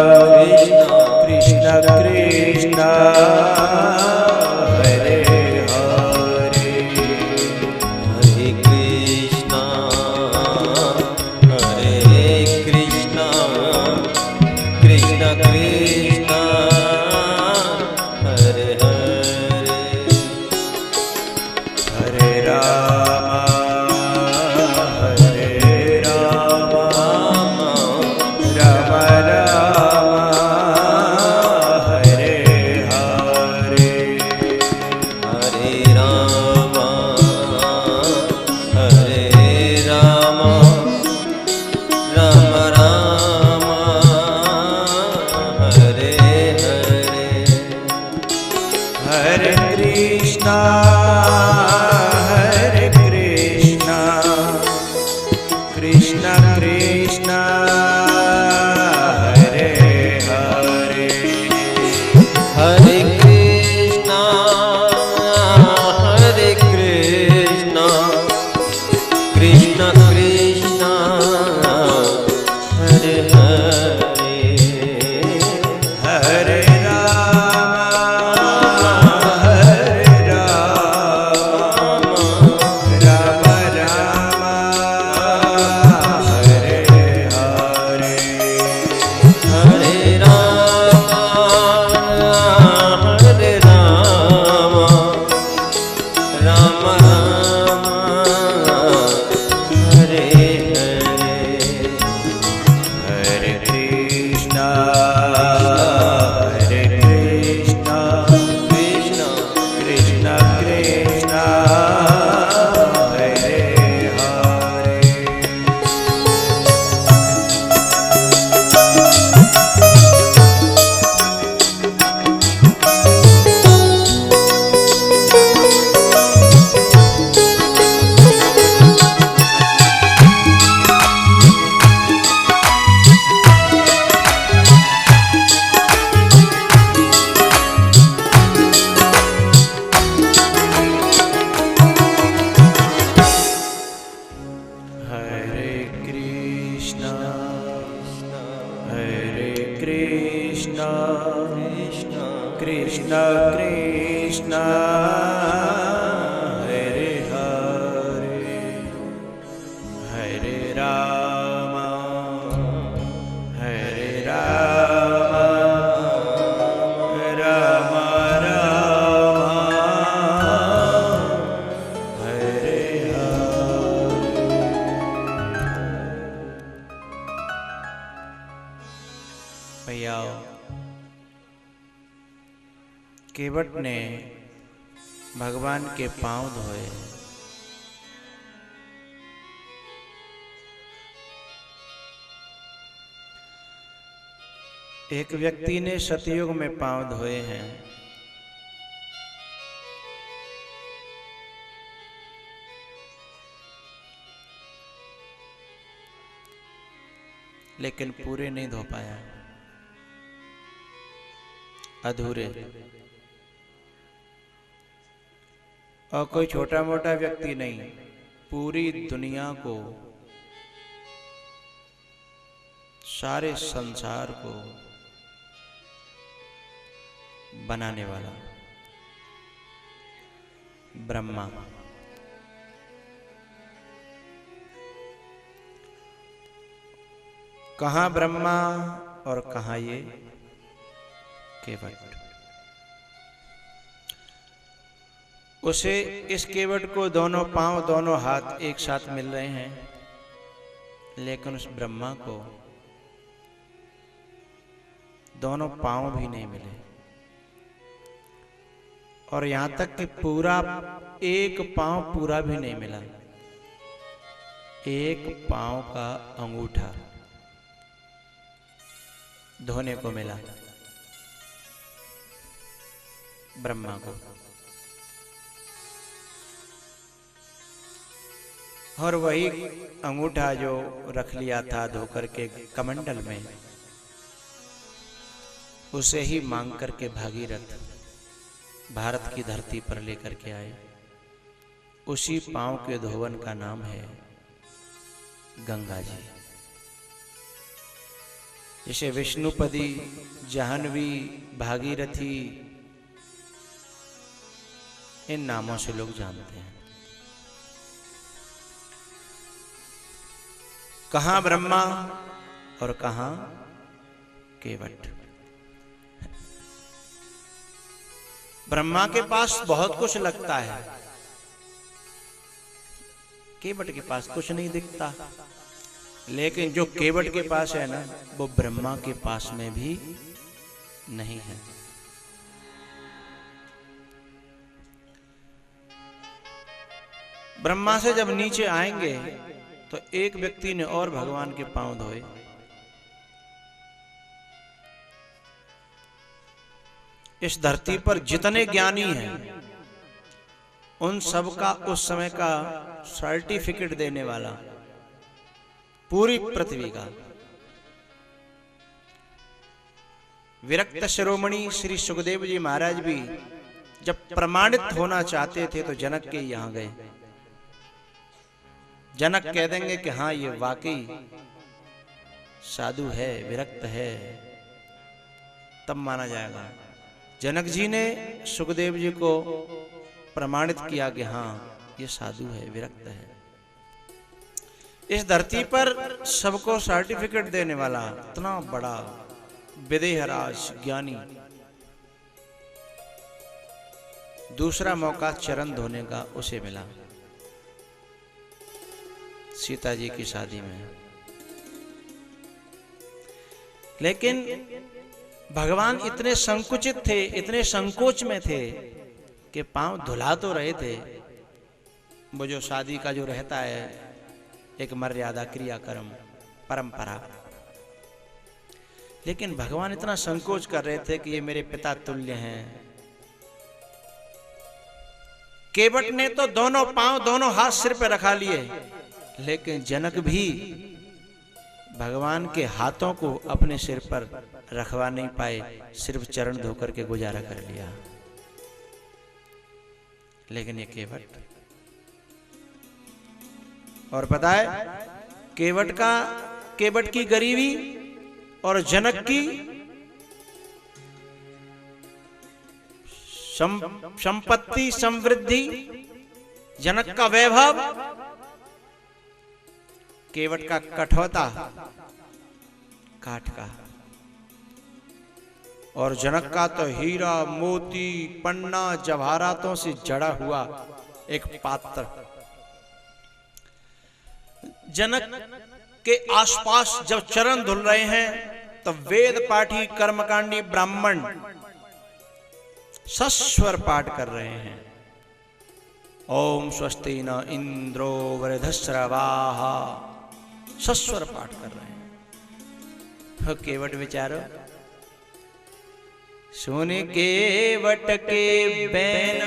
कृष्ण कृष्ण हरे हरे, हरे कृष्णा हरे कृष्णा, कृष्ण कृष्णा हरे हरे, हरे राम हरे राम, राम राम हरे हरे, हरे राम हरे राम, राम राम हरे हरे, हरे कृष्णा कृष्ण कृष्ण हरे हरे, हरे कृष्णा हरे कृष्णा, कृष्ण कृष्णा हरे हरे, हरे राम राम राम हरे हरे, हरे राम हरे राम, राम राम हरे हरे, हरे कृष्णा कृष्ण कृष्ण कृष्ण हरे हरे, हरे कृष्णा कृष्ण कृष्ण हरे हरे, हरे राम राम राम हरे हरे। भैया केवट ने भगवान के पांव धोए, एक व्यक्ति ने सतयुग में पांव धोए हैं, लेकिन पूरे नहीं धो पाया, अधूरे। और कोई छोटा मोटा व्यक्ति नहीं, पूरी दुनिया को, सारे संसार को बनाने वाला ब्रह्मा। कहाँ ब्रह्मा और कहाँ ये केवट। उसे, इस केवट को दोनों पांव दोनों हाथ एक साथ मिल रहे हैं, लेकिन उस ब्रह्मा को दोनों पांव भी नहीं मिले। और यहां तक कि पूरा एक पांव पूरा भी नहीं मिला, एक पांव का अंगूठा धोने को मिला ब्रह्मा को। और वही अंगूठा जो रख लिया था धोकर के कमंडल में, उसे ही मांग करके भागीरथ भारत की धरती पर लेकर के आए। उसी पांव के धोवन का नाम है गंगा जी। जिसे विष्णुपदी, जाह्नवी, भागीरथी इन नामों से लोग जानते हैं। कहां ब्रह्मा और कहां केवट। ब्रह्मा के पास बहुत कुछ लगता है, केवट के पास कुछ नहीं दिखता। लेकिन जो केवट के पास है ना, वो ब्रह्मा के पास में भी नहीं है। ब्रह्मा से जब नीचे आएंगे तो एक व्यक्ति ने और भगवान के पांव धोए। इस धरती पर जितने ज्ञानी हैं उन सब का उस समय का सर्टिफिकेट देने वाला पूरी पृथ्वी का विरक्त शिरोमणि श्री सुखदेव जी महाराज भी जब प्रमाणित होना चाहते थे तो जनक के यहां गए। जनक कह देंगे कि हाँ ये वाकई साधु है, विरक्त है, तब माना जाएगा। जनक जी ने सुखदेव जी को प्रमाणित किया कि हाँ ये साधु है, विरक्त है। इस धरती पर सबको सर्टिफिकेट देने वाला इतना बड़ा विदेहराज ज्ञानी, दूसरा मौका चरण धोने का उसे मिला सीता जी की शादी में। लेकिन भगवान इतने संकुचित थे, इतने संकोच में थे कि पांव धुला तो रहे थे। वो जो शादी का जो रहता है एक मर्यादा, क्रियाक्रम, परंपरा, लेकिन भगवान इतना संकोच कर रहे थे कि ये मेरे पिता तुल्य हैं। केवट ने तो दोनों पांव, दोनों हाथ सिर पे रखा लिए, लेकिन जनक भी भगवान के हाथों को अपने सिर पर रखवा नहीं पाए, सिर्फ चरण धोकर के गुजारा कर लिया। लेकिन ये केवट, और पता है केवट की गरीबी और जनक की संपत्ति, समृद्धि, जनक का वैभव, केवट का कठौता काठ का, और जनक का तो हीरा, मोती, पन्ना, जवाहरातों से जड़ा हुआ एक पात्र। जनक के आसपास जब चरण धुल रहे हैं तो वेद पाठी, कर्मकांडी ब्राह्मण सस्वर पाठ कर रहे हैं। ओम स्वस्ति न इंद्रो वृधस्रवाः, सस्वर पाठ कर रहे हैं। केवट विचारो, सुन केवट के बैन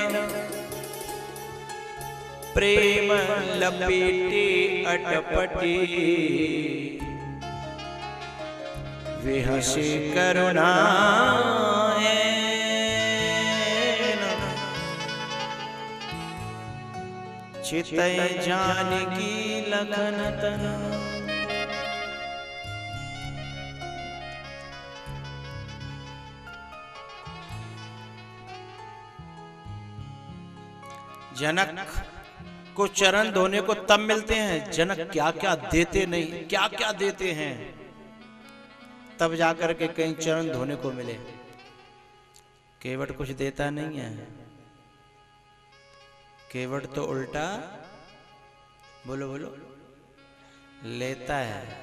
प्रेम लपेटे अटपटी, विहसे करुणा चितय जानकी लगन तन। जनक को चरण धोने को तब मिलते हैं जनक क्या क्या देते नहीं, क्या क्या देते हैं, तब जाकर के कहीं चरण धोने को मिले। केवट कुछ देता नहीं है, केवट तो उल्टा बोलो बोलो लेता है।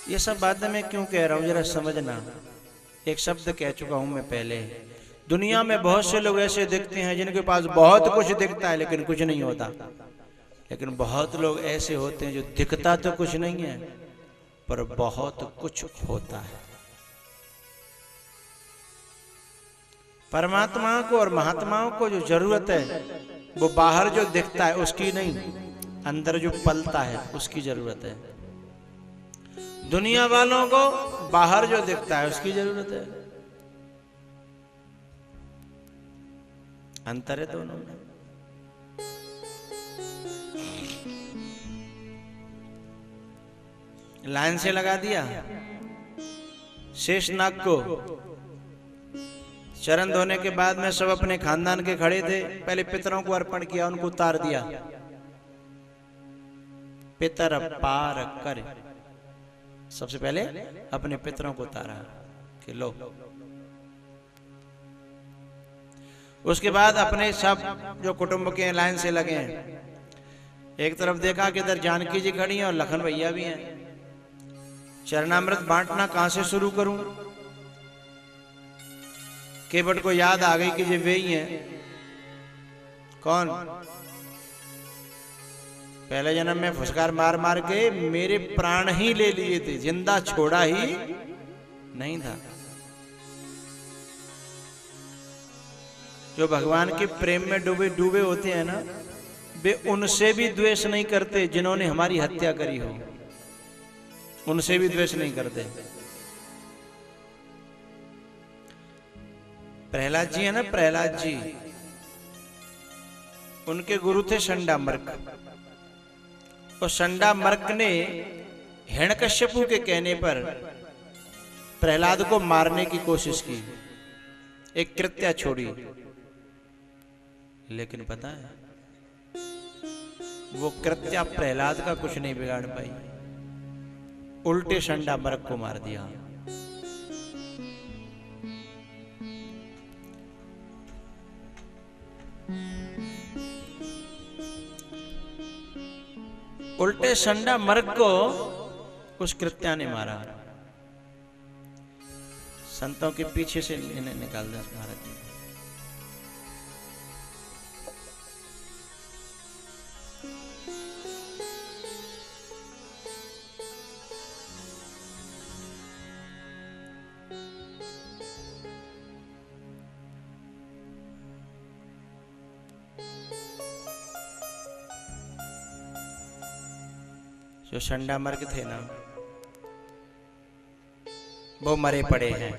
ये सब बातें मैं क्यों कह रहा हूं जरा समझना। एक शब्द कह चुका हूं मैं पहले, दुनिया में बहुत से लोग ऐसे दिखते हैं जिनके पास बहुत कुछ दिखता है लेकिन कुछ नहीं होता। लेकिन बहुत लोग ऐसे होते हैं जो दिखता तो कुछ नहीं है पर बहुत कुछ होता है। परमात्मा को और महात्माओं को जो जरूरत है वो बाहर जो दिखता है उसकी नहीं, अंदर जो पलता है उसकी जरूरत है। दुनिया वालों को बाहर जो दिखता है उसकी जरूरत है। अंतर है दोनों में। लाइन से लगा दिया। शेषनाग को चरण धोने के बाद में सब अपने खानदान के खड़े थे, पहले पितरों को अर्पण किया, उनको उतार दिया। पितर पार कर, सबसे पहले अपने पितरों को उतारा कि लो। उसके बाद अपने सब जो कुटुंब के लाइन से लगे हैं, एक तरफ देखा कि इधर जानकी जी खड़ी हैं और लखन भैया भी हैं। चरणामृत बांटना कहां से शुरू करूं? केवट को याद आ गई कि ये वे ही हैं। कौन? पहले जन्म में फुसकार मार मार के मेरे प्राण ही ले लिए थे, जिंदा छोड़ा ही नहीं था। जो भगवान के प्रेम में डूबे डूबे होते हैं ना, वे उनसे भी द्वेष नहीं करते जिन्होंने हमारी हत्या करी हो, उनसे भी द्वेष नहीं करते। प्रहलाद जी है ना, प्रहलाद जी, उनके गुरु थे शंडामर्क। और शंडामर्क ने हिरण्यकश्यपु के कहने पर प्रहलाद को मारने की कोशिश की, एक कृत्या छोड़ी। लेकिन पता है, वो कृत्या प्रहलाद का कुछ नहीं बिगाड़ पाई, उल्टे शंडामर्क को मार दिया। उल्टे शंडामर्क को उस कृत्या ने मारा। संतों के पीछे से इन्हें निकाल दिया महाराज जी। जो शंडामर्क थे ना, वो मरे पड़े हैं।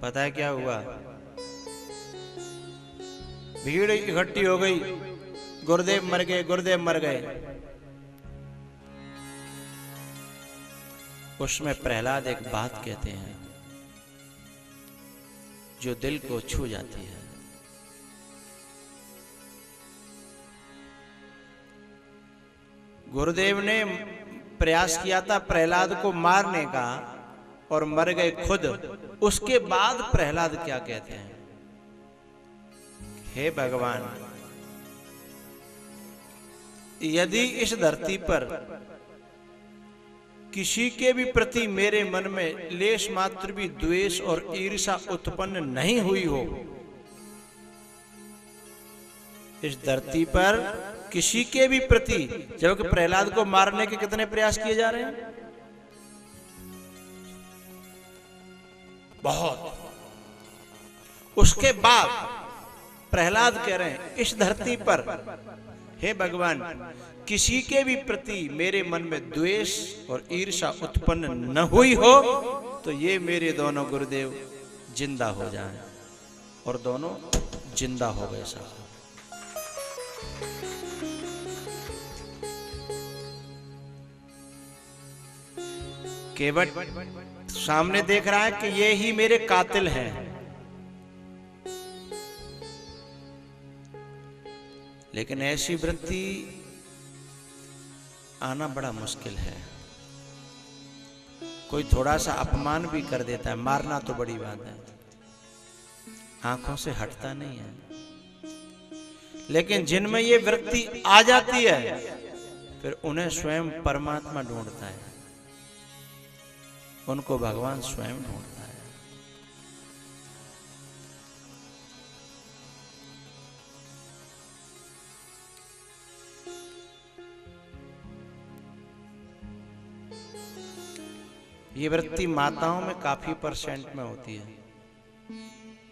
पता है क्या हुआ? भीड़ इकट्ठी हो गई, गुरुदेव मर गए, गुरुदेव मर गए। उसमें प्रहलाद एक बात कहते हैं जो दिल को छू जाती है। गुरुदेव ने प्रयास किया था प्रहलाद को मारने का और मर गए खुद। उसके बाद प्रहलाद क्या कहते हैं? हे भगवान, यदि इस धरती पर किसी के भी प्रति मेरे मन में लेश मात्र भी द्वेष और ईर्ष्या उत्पन्न नहीं हुई हो, इस धरती पर किसी के भी प्रति, जबकि प्रहलाद को मारने के कितने प्रयास किए जा रहे हैं, बहुत। उसके बाद प्रहलाद कह रहे हैं इस धरती पर हे भगवान, किसी के भी प्रति मेरे मन में द्वेष और ईर्ष्या उत्पन्न न हुई हो तो ये मेरे दोनों गुरुदेव जिंदा हो जाएं। और दोनों जिंदा हो गए साहब। केवट सामने देख रहा है कि ये ही मेरे कातिल हैं, लेकिन ऐसी वृत्ति आना बड़ा मुश्किल है। कोई थोड़ा सा अपमान भी कर देता है, मारना तो बड़ी बात है, आंखों से हटता नहीं है। लेकिन जिनमें ये वृत्ति आ जाती है, फिर उन्हें स्वयं परमात्मा ढूंढता है, उनको भगवान स्वयं ढूंढता है। ये वृत्ति माताओं में काफी % में होती है,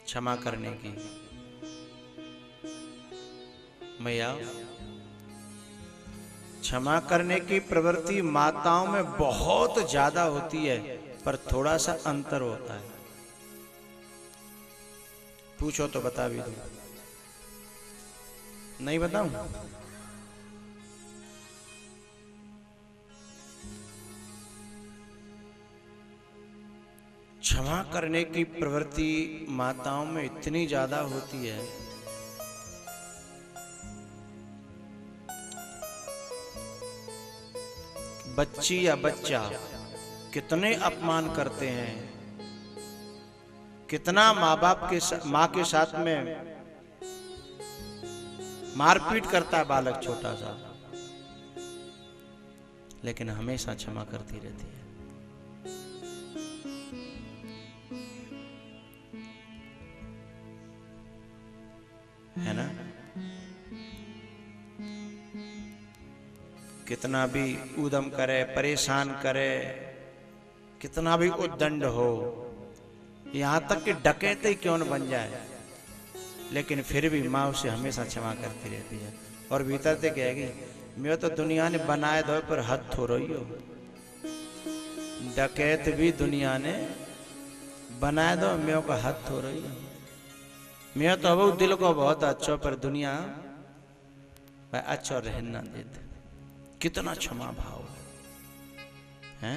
क्षमा करने की। मैया, क्षमा करने की प्रवृत्ति माताओं में बहुत ज्यादा होती है, पर थोड़ा सा अंतर होता है। पूछो तो बता भी दूं, नहीं बताऊं? क्षमा करने की प्रवृत्ति माताओं में इतनी ज्यादा होती है, बच्ची या बच्चा कितने अपमान करते हैं, कितना माँ के साथ में मारपीट करता है बालक छोटा सा, लेकिन हमेशा क्षमा करती रहती है। है ना? कितना भी उदम करे, परेशान करे, कितना भी उद्दंड हो, यहां तक कि डकैत ही क्यों न बन जाए, लेकिन फिर भी माँ उसे हमेशा क्षमा करती रहती है। और भीतर से कहेगी, मैं तो दुनिया ने बनाए दो पर हद हो रही हो, डकैत भी दुनिया ने बनाए दो, मैं को हद हो रही हो, मैं तो अब दिल को बहुत अच्छो पर दुनिया अच्छा रहना देते। कितना क्षमा भाव है,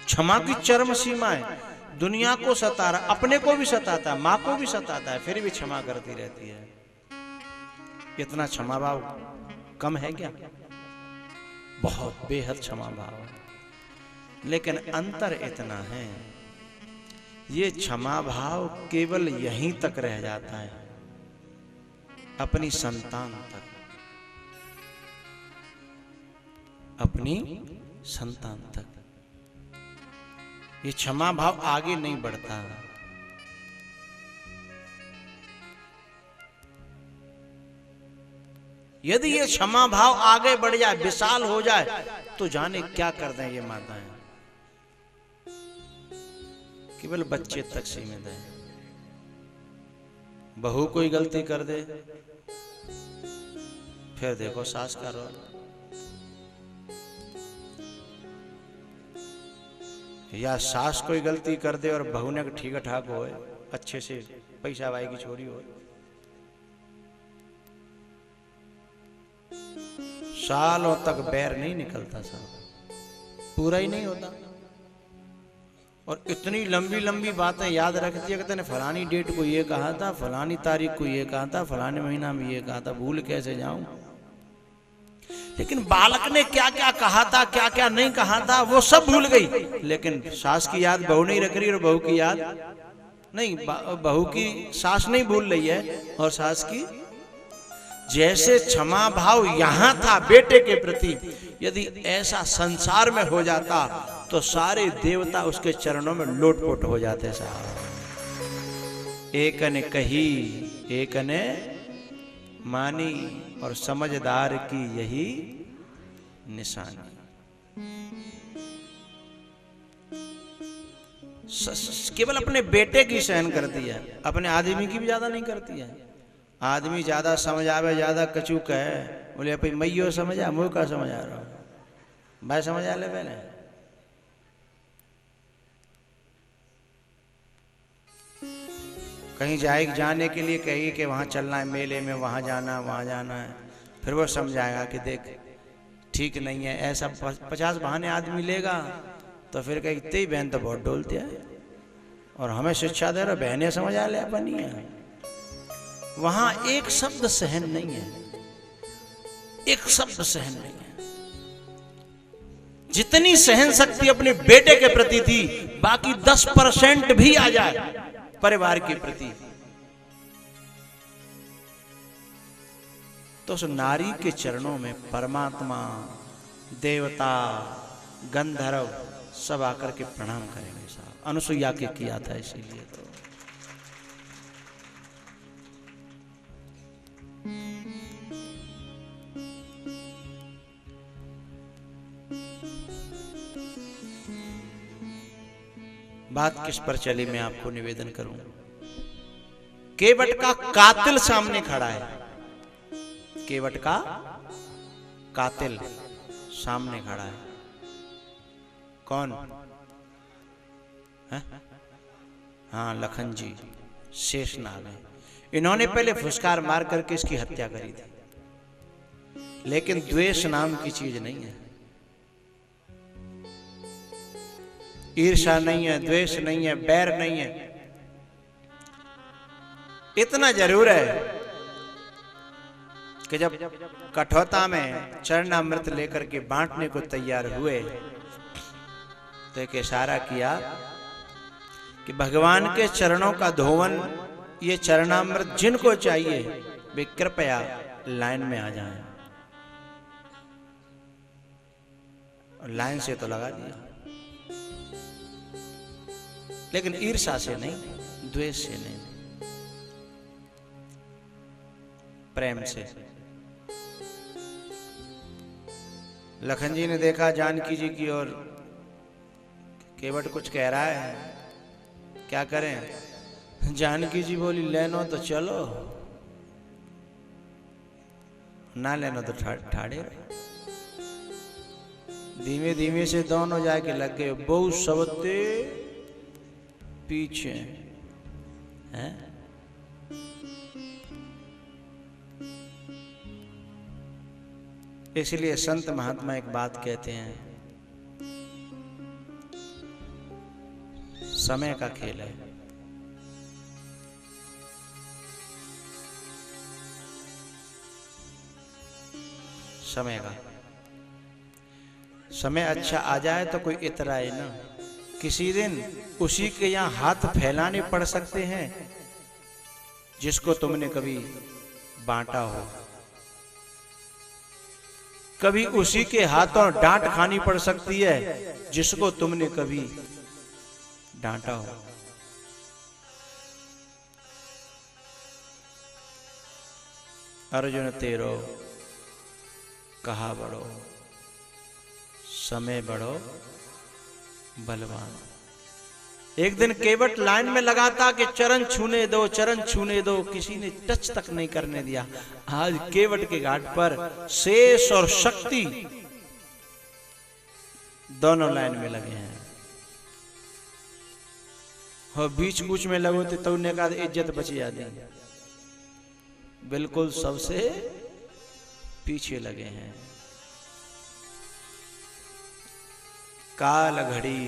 क्षमा की चरम सीमा है। दुनिया को सता रहा, अपने को भी सताता है, माँ को भी सताता है, फिर भी क्षमा करती रहती है। इतना क्षमा भाव कम है क्या? बहुत बेहद क्षमा भाव है। लेकिन अंतर इतना है, ये क्षमा भाव केवल यहीं तक रह जाता है, अपनी संतान तक, अपनी संतान तक। ये क्षमा भाव आगे नहीं बढ़ता। यदि ये क्षमा भाव आगे बढ़ जाए, विशाल हो जाए, तो जाने क्या कर दें ये माताएं। केवल बच्चे तक सीमित है। बहू कोई गलती कर दे, फिर देखो सास का रोल, या सास कोई गलती कर दे और बहू ने ठीक ठाक हो, अच्छे से पैसा भाई की छोरी हो, सालों तक बैर नहीं निकलता, साहब पूरा ही नहीं होता। और इतनी लंबी लंबी बातें याद रखती है कि तूने फलानी डेट को ये कहा था, फलानी तारीख को ये कहा था, फलाने महीना में ये कहा था, भूल कैसे जाऊं। लेकिन बालक ने क्या क्या कहा था, क्या क्या नहीं कहा था, वो सब भूल गई। लेकिन सास की याद बहू नहीं रख रही और बहू की याद नहीं, बहू की सास नहीं भूल रही है और सास की। जैसे क्षमा भाव यहां था बेटे के प्रति, यदि ऐसा संसार में हो जाता तो सारे देवता उसके चरणों में लोटपोट हो जाते साहब। एक ने कही, एक ने मानी, और समझदार की यही निशानी। केवल अपने बेटे की सहन करती है, अपने आदमी की भी ज्यादा नहीं करती है। आदमी ज्यादा समझ आवे, ज्यादा कचूक है, बोले भाई मैयो समझ आ, मुँह का समझ आ रहा हूं भाई, समझ आ ले पहले। कहीं जाने के लिए कही कि वहां चलना है, मेले में वहां जाना है, फिर वो समझाएगा कि देख ठीक नहीं है, ऐसा 50 बहाने आदमी लेगा, तो फिर कहीं तेरी बहन तो बहुत डोलती है और हमें शिक्षा दे रहा, बहनें समझ आ ले अपनी है। वहां एक शब्द सहन नहीं है, एक शब्द सहन नहीं है। जितनी सहन शक्ति अपने बेटे के प्रति थी, बाकी 10% भी आ जाए परिवार के प्रति, तो उस नारी के चरणों में परमात्मा, देवता, गंधर्व सब आकर के प्रणाम करेंगे साहब। अनुसुईया के किया था, इसीलिए तो बात किस पर चली, मैं आपको निवेदन करूं। केवट का कातिल सामने खड़ा है, केवट का कातिल सामने खड़ा है। कौन है? हाँ, लखन जी, शेषनाग है। इन्होंने पहले फुसकार मार करके इसकी हत्या करी थी, लेकिन द्वेष नाम की चीज नहीं है। ईर्ष्या नहीं है, द्वेष नहीं है, बैर नहीं है। इतना जरूर है कि जब कठौता में चरणामृत लेकर के बांटने को तैयार हुए तो एक इशारा किया कि भगवान के चरणों का धोवन, ये चरणामृत जिनको चाहिए वे कृपया लाइन में आ जाएं। और लाइन से तो लगा दिया, लेकिन ईर्ष्या से नहीं, द्वेष से नहीं, प्रेम से। लखन जी ने देखा जानकी जी की ओर, केवट कुछ कह रहा है, क्या करें? जानकी जी बोली लेनो तो चलो, ना लेनो तो ठाड़े रहो। धीमे धीमे से दोनों जाके लग गए, बहुत सबते पीछे हैं। इसलिए संत महात्मा एक बात कहते हैं, समय का खेल है। समय का समय अच्छा आ जाए तो कोई इतराए ना। किसी दिन उसी के यहां हाथ फैलाने पड़ सकते हैं जिसको तुमने कभी बांटा हो। कभी उसी के हाथों डांट खानी पड़ सकती है जिसको तुमने कभी डांटा हो। अर्जुन तेरो कहा बड़ो, समय बड़ो बलवान। एक दिन केवट लाइन में लगा था कि चरण छूने दो, चरण छूने दो, किसी ने टच तक नहीं करने दिया। आज केवट के घाट पर शेष और शक्ति दोनों लाइन में लगे हैं। और बीच कुछ में लगो तो ने कहा इज्जत बची जाती, बिल्कुल सबसे पीछे लगे हैं। काल घड़ी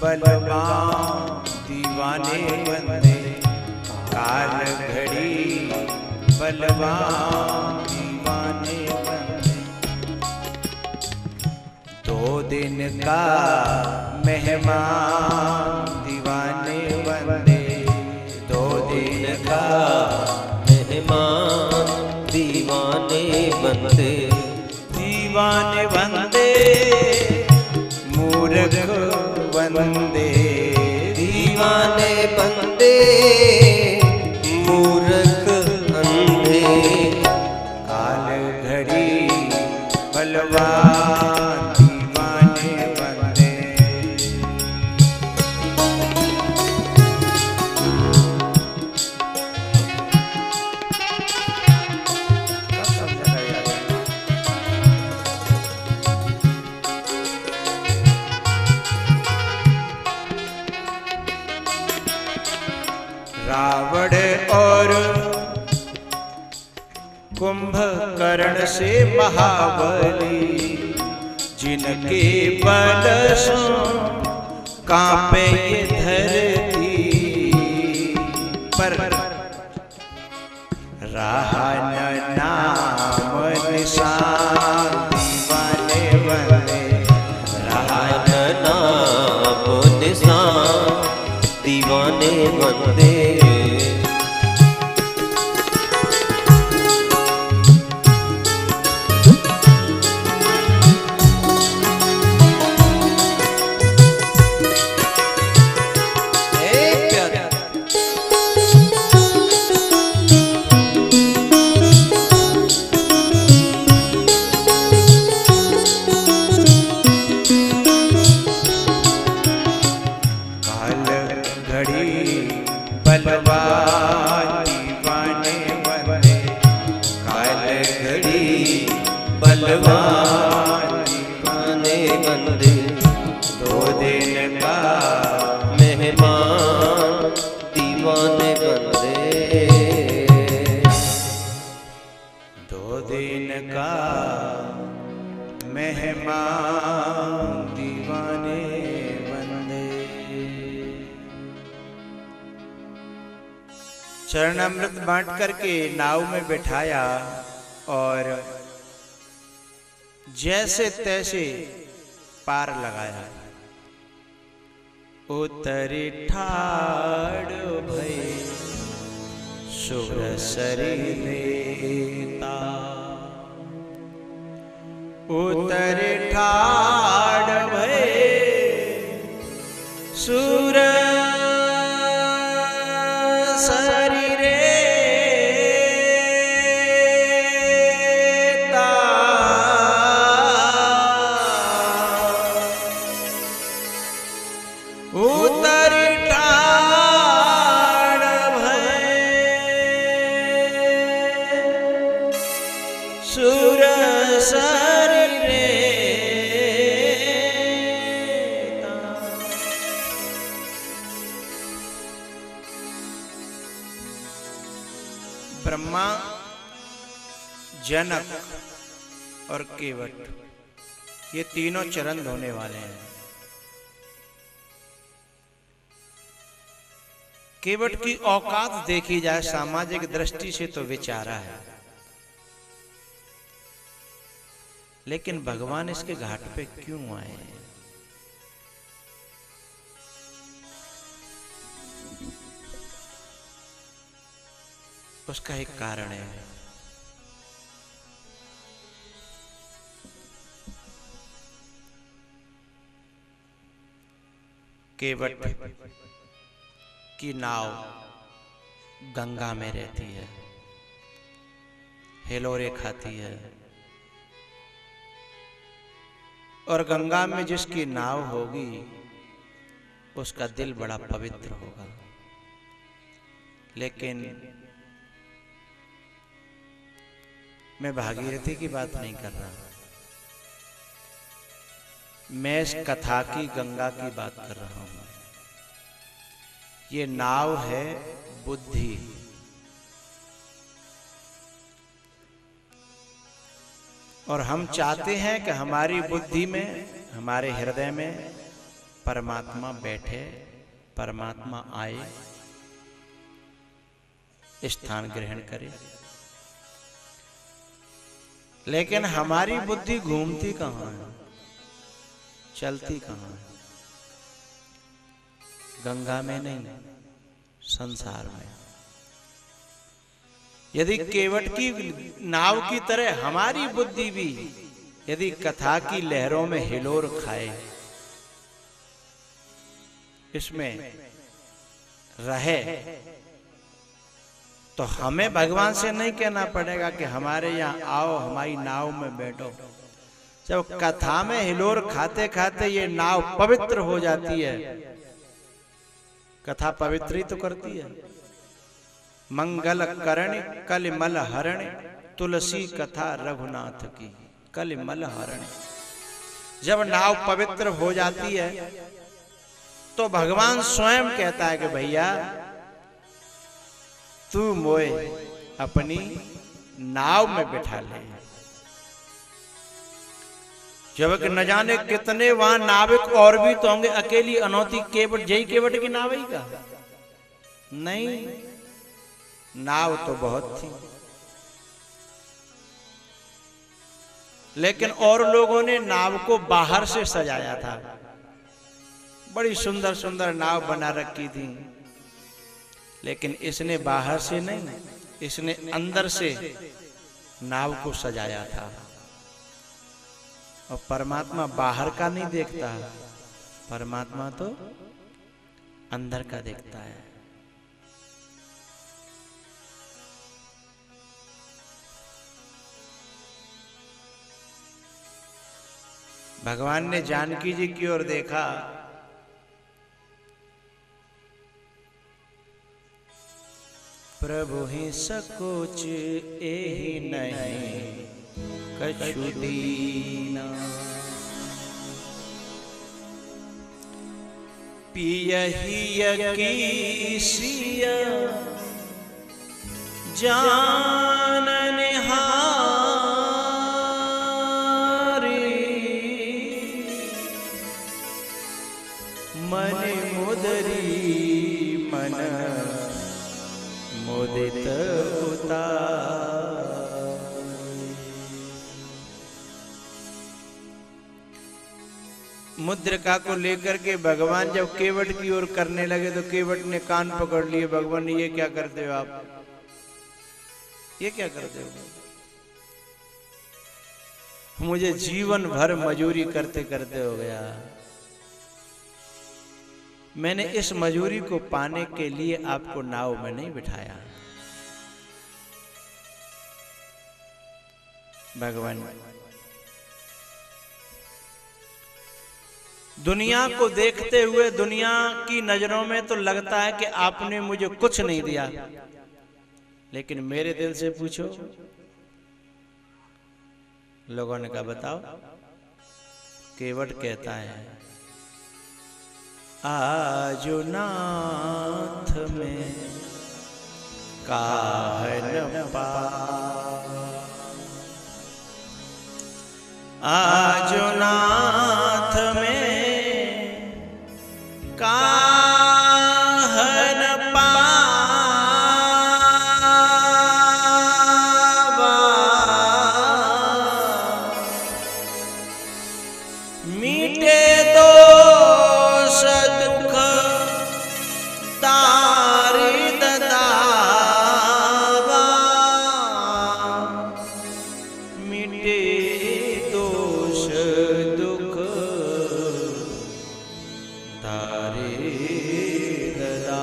बलवान दीवाने बंदे, काल घड़ी बलवान दीवाने बंदे। 2 दिन का मेहमान दीवाने बंदे, 2 दिन का मेहमान दीवाने बंदे, दीवाने बंदे मूर्ख बंदे, दीवाने बंदे मूर्ख अंधे। काल घड़ी बलवान दीवाने बंदे। रावण और कुंभकर्ण से महाबली, जिनके बल सो कांपे ये धरती पर, रहा न नाम निशान दीवाने बंदे, रहा न नाम निशान दीवाने बंदे। बलवान दीवाने बंदे, काल घड़ी बलवान दीवाने बंदे। दीवाने बंदे। 2 दिन का मेहमान दीवाने बंदे। चरणामृत बांट करके नाव में बिठाया और जैसे तैसे पार लगाया। उतरी ठाड़ भई सुरसरी नेता। उतरी ठाड़ भई सुरसरी रेता। उतरी ठाड़ भई सुरसरी रेता। ब्रह्मा, जनक और केवट ये तीनों चरण धोने वाले हैं। केवट की औकात देखी जाए सामाजिक दृष्टि से तो विचारा है, लेकिन भगवान इसके घाट पे क्यों आए? उसका एक कारण है। केवट की नाव गंगा में रहती है, हिलोरे खाती है, और गंगा में जिसकी नाव होगी उसका दिल बड़ा पवित्र होगा। लेकिन मैं भागीरथी की बात नहीं कर रहा, मैं इस कथा की गंगा की बात कर रहा हूं। ये नाव है बुद्धि। और हम चाहते हैं कि हमारी बुद्धि में, हमारे हृदय में परमात्मा बैठे, परमात्मा आए, स्थान ग्रहण करे। लेकिन हमारी बुद्धि घूमती कहाँ है, चलती कहाँ है? गंगा में नहीं, संसार में। यदि केवट की नाव की तरह हमारी बुद्धि भी यदि कथा की लहरों में हिलोर खाए, इसमें रहे, तो हमें भगवान से नहीं कहना पड़ेगा कि हमारे यहाँ आओ, हमारी नाव में बैठो। जब कथा में हिलोर खाते खाते ये नाव पवित्र हो जाती है, कथा पवित्र ही तो करती है। मंगल करण कलिमल हरण, तुलसी कथा रघुनाथ की कलिमल हरण। जब नाव पवित्र हो जाती है तो भगवान स्वयं कहता है कि भैया तू मोए अपनी नाव में बिठा ले। जब कि न जाने कितने वहां नाविक और भी तो होंगे, अकेली अनौती केवट, जय केवट की नाव ही का नहीं, नाव तो बहुत थी। लेकिन और लोगों ने नाव को बाहर से सजाया था, बड़ी सुंदर सुंदर नाव बना रखी थी। लेकिन इसने बाहर से नहीं, इसने अंदर से नाव को सजाया था। और परमात्मा बाहर का नहीं देखता, परमात्मा तो अंदर का देखता है। भगवान ने जानकी जी की ओर देखा, प्रभु ही सकोच एहि नहीं कछु दीना। पियहिय की सिया जानन हारी मन मुदरी मन मुदित मुद्रिका को लेकर के भगवान जब केवट की ओर करने लगे तो केवट ने कान पकड़ लिए। भगवान ने ये क्या करते हो आप, ये क्या करते हो? मुझे जीवन भर मजूरी करते करते हो गया। मैंने इस मजूरी को पाने के लिए आपको नाव में नहीं बिठाया। भगवान दुनिया को देखते हुए दुनिया की नजरों में तो लगता है कि आपने मुझे कुछ नहीं दिया, लेकिन मेरे दिल से पूछो। लोगों ने कहा बताओ। केवट कहता है आजो नाथ में काहन पा, आजो नाथ में काहन पावा, मीठे दोष दुख तारी दावा, मीठे दोष दुख तारी दावा।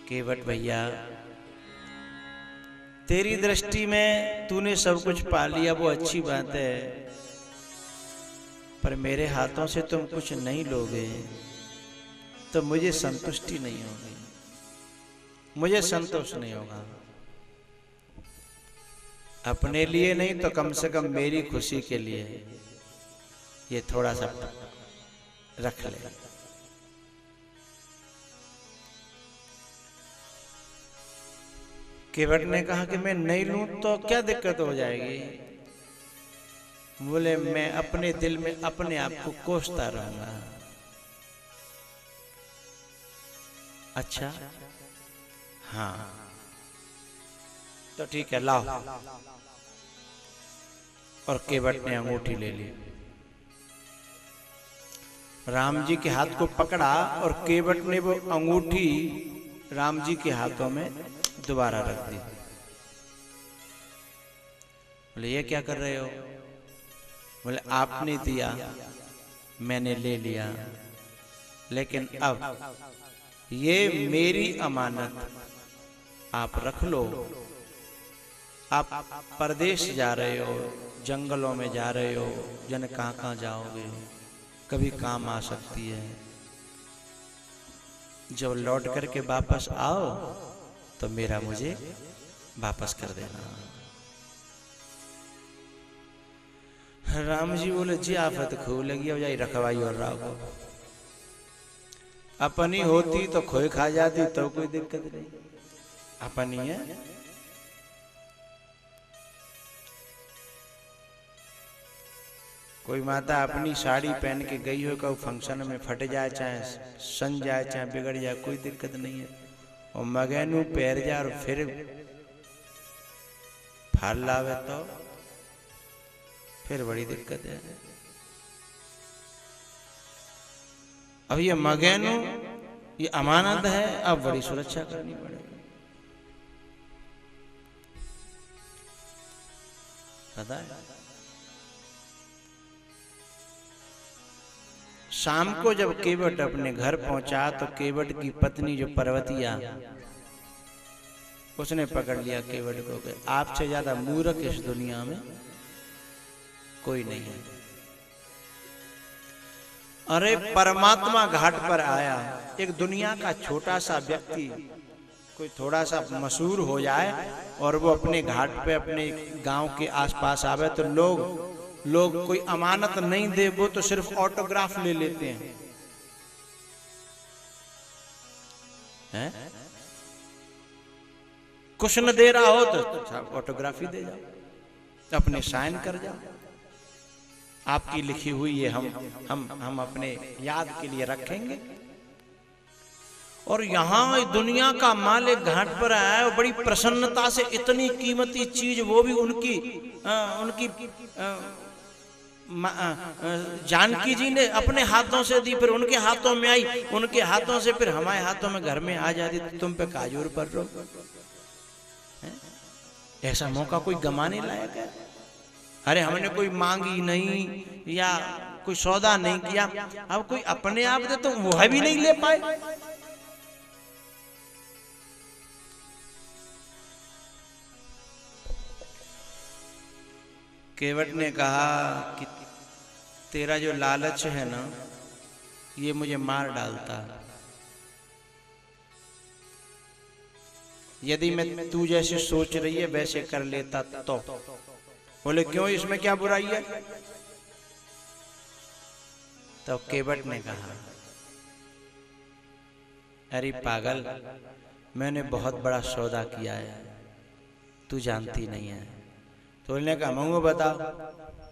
केवट भैया तेरी दृष्टि में तूने सब कुछ पा लिया, वो अच्छी बात है, पर मेरे हाथों से तुम कुछ नहीं लोगे तो मुझे संतुष्टि नहीं होगी, मुझे संतोष नहीं होगा। अपने लिए नहीं तो कम से कम मेरी खुशी के लिए ये थोड़ा सा रख ले। केवट ने कहा कि मैं नहीं लूं तो क्या दिक्कत हो जाएगी? बोले मैं अपने दिल में अपने आप को कोसता रहूंगा। अच्छा हाँ तो ठीक है लाओ। और केवट ने अंगूठी ले ली, राम जी के हाथ को पकड़ा और केवट ने वो अंगूठी राम जी के हाथों में दोबारा रख दी। बोले ये क्या कर रहे हो? बोले आपने दिया मैंने ले लिया, लेकिन अब ये मेरी अमानत आप रख लो। आप परदेश जा रहे हो, जंगलों में जा रहे हो, जाने कहाँ जाओगे, कभी काम आ सकती है। जब लौट करके वापस आओ तो मेरा मुझे वापस कर देना। राम जी बोले जी आफत खूब लगी, अब जाई रखवाई और राव को। अपनी होती तो खोए खा जाती तो कोई दिक्कत नहीं, अपनी है। कोई माता अपनी साड़ी पहन के गई हो, कोई फंक्शन में फट जाए, चाहे सन जाए, चाहे बिगड़ जाए, कोई दिक्कत नहीं है। और मगेनू पैर जा और फिर फाल लावे तो फिर बड़ी दिक्कत है। अब ये मगेनू ये अमानत है, अब बड़ी सुरक्षा करनी पड़ेगी। पता है शाम को जब केवट अपने घर पहुंचा तो केवट की पत्नी जो पर्वतिया, उसने पकड़ लिया केवट को कि आपसे ज्यादा मूर्ख इस दुनिया में कोई नहीं है। अरे परमात्मा घाट पर आया, एक दुनिया का छोटा सा व्यक्ति कोई थोड़ा सा मशहूर हो जाए और वो अपने घाट पे अपने गांव के आसपास आवे तो लोग लोग कोई अमानत नहीं दे वो तो सिर्फ ऑटोग्राफ ले लेते हैं, हैं? कुछ न दे रहा हो तो ऑटोग्राफी दे जाओ, अपने साइन कर जाओ, आपकी लिखी हुई ये हम अपने याद के लिए रखेंगे। और यहाँ दुनिया का मालिक घाट पर आया है, बड़ी प्रसन्नता से इतनी कीमती चीज, वो भी उनकी जानकी जी ने अपने हाथों से दी, फिर उनके हाथों में आई, उनके हाथों से फिर हमारे हाथों में घर में आ जाती, तो तुम पे काजूर पर रो। ऐसा मौका कोई गंवाने लायक है? अरे हमने कोई मांगी नहीं या कोई सौदा नहीं किया, अब कोई अपने आप दे तो वह भी नहीं ले पाए। केवट ने कहा कि तेरा जो लालच है ना, ये मुझे मार डालता। यदि मैं तू जैसे सोच रही है वैसे कर लेता तो। बोले क्यों, इसमें क्या बुराई है? तो केवट ने कहा, अरे पागल, मैंने बहुत बड़ा सौदा किया है, तू जानती नहीं है। तो बोलने का मंगो बताओ,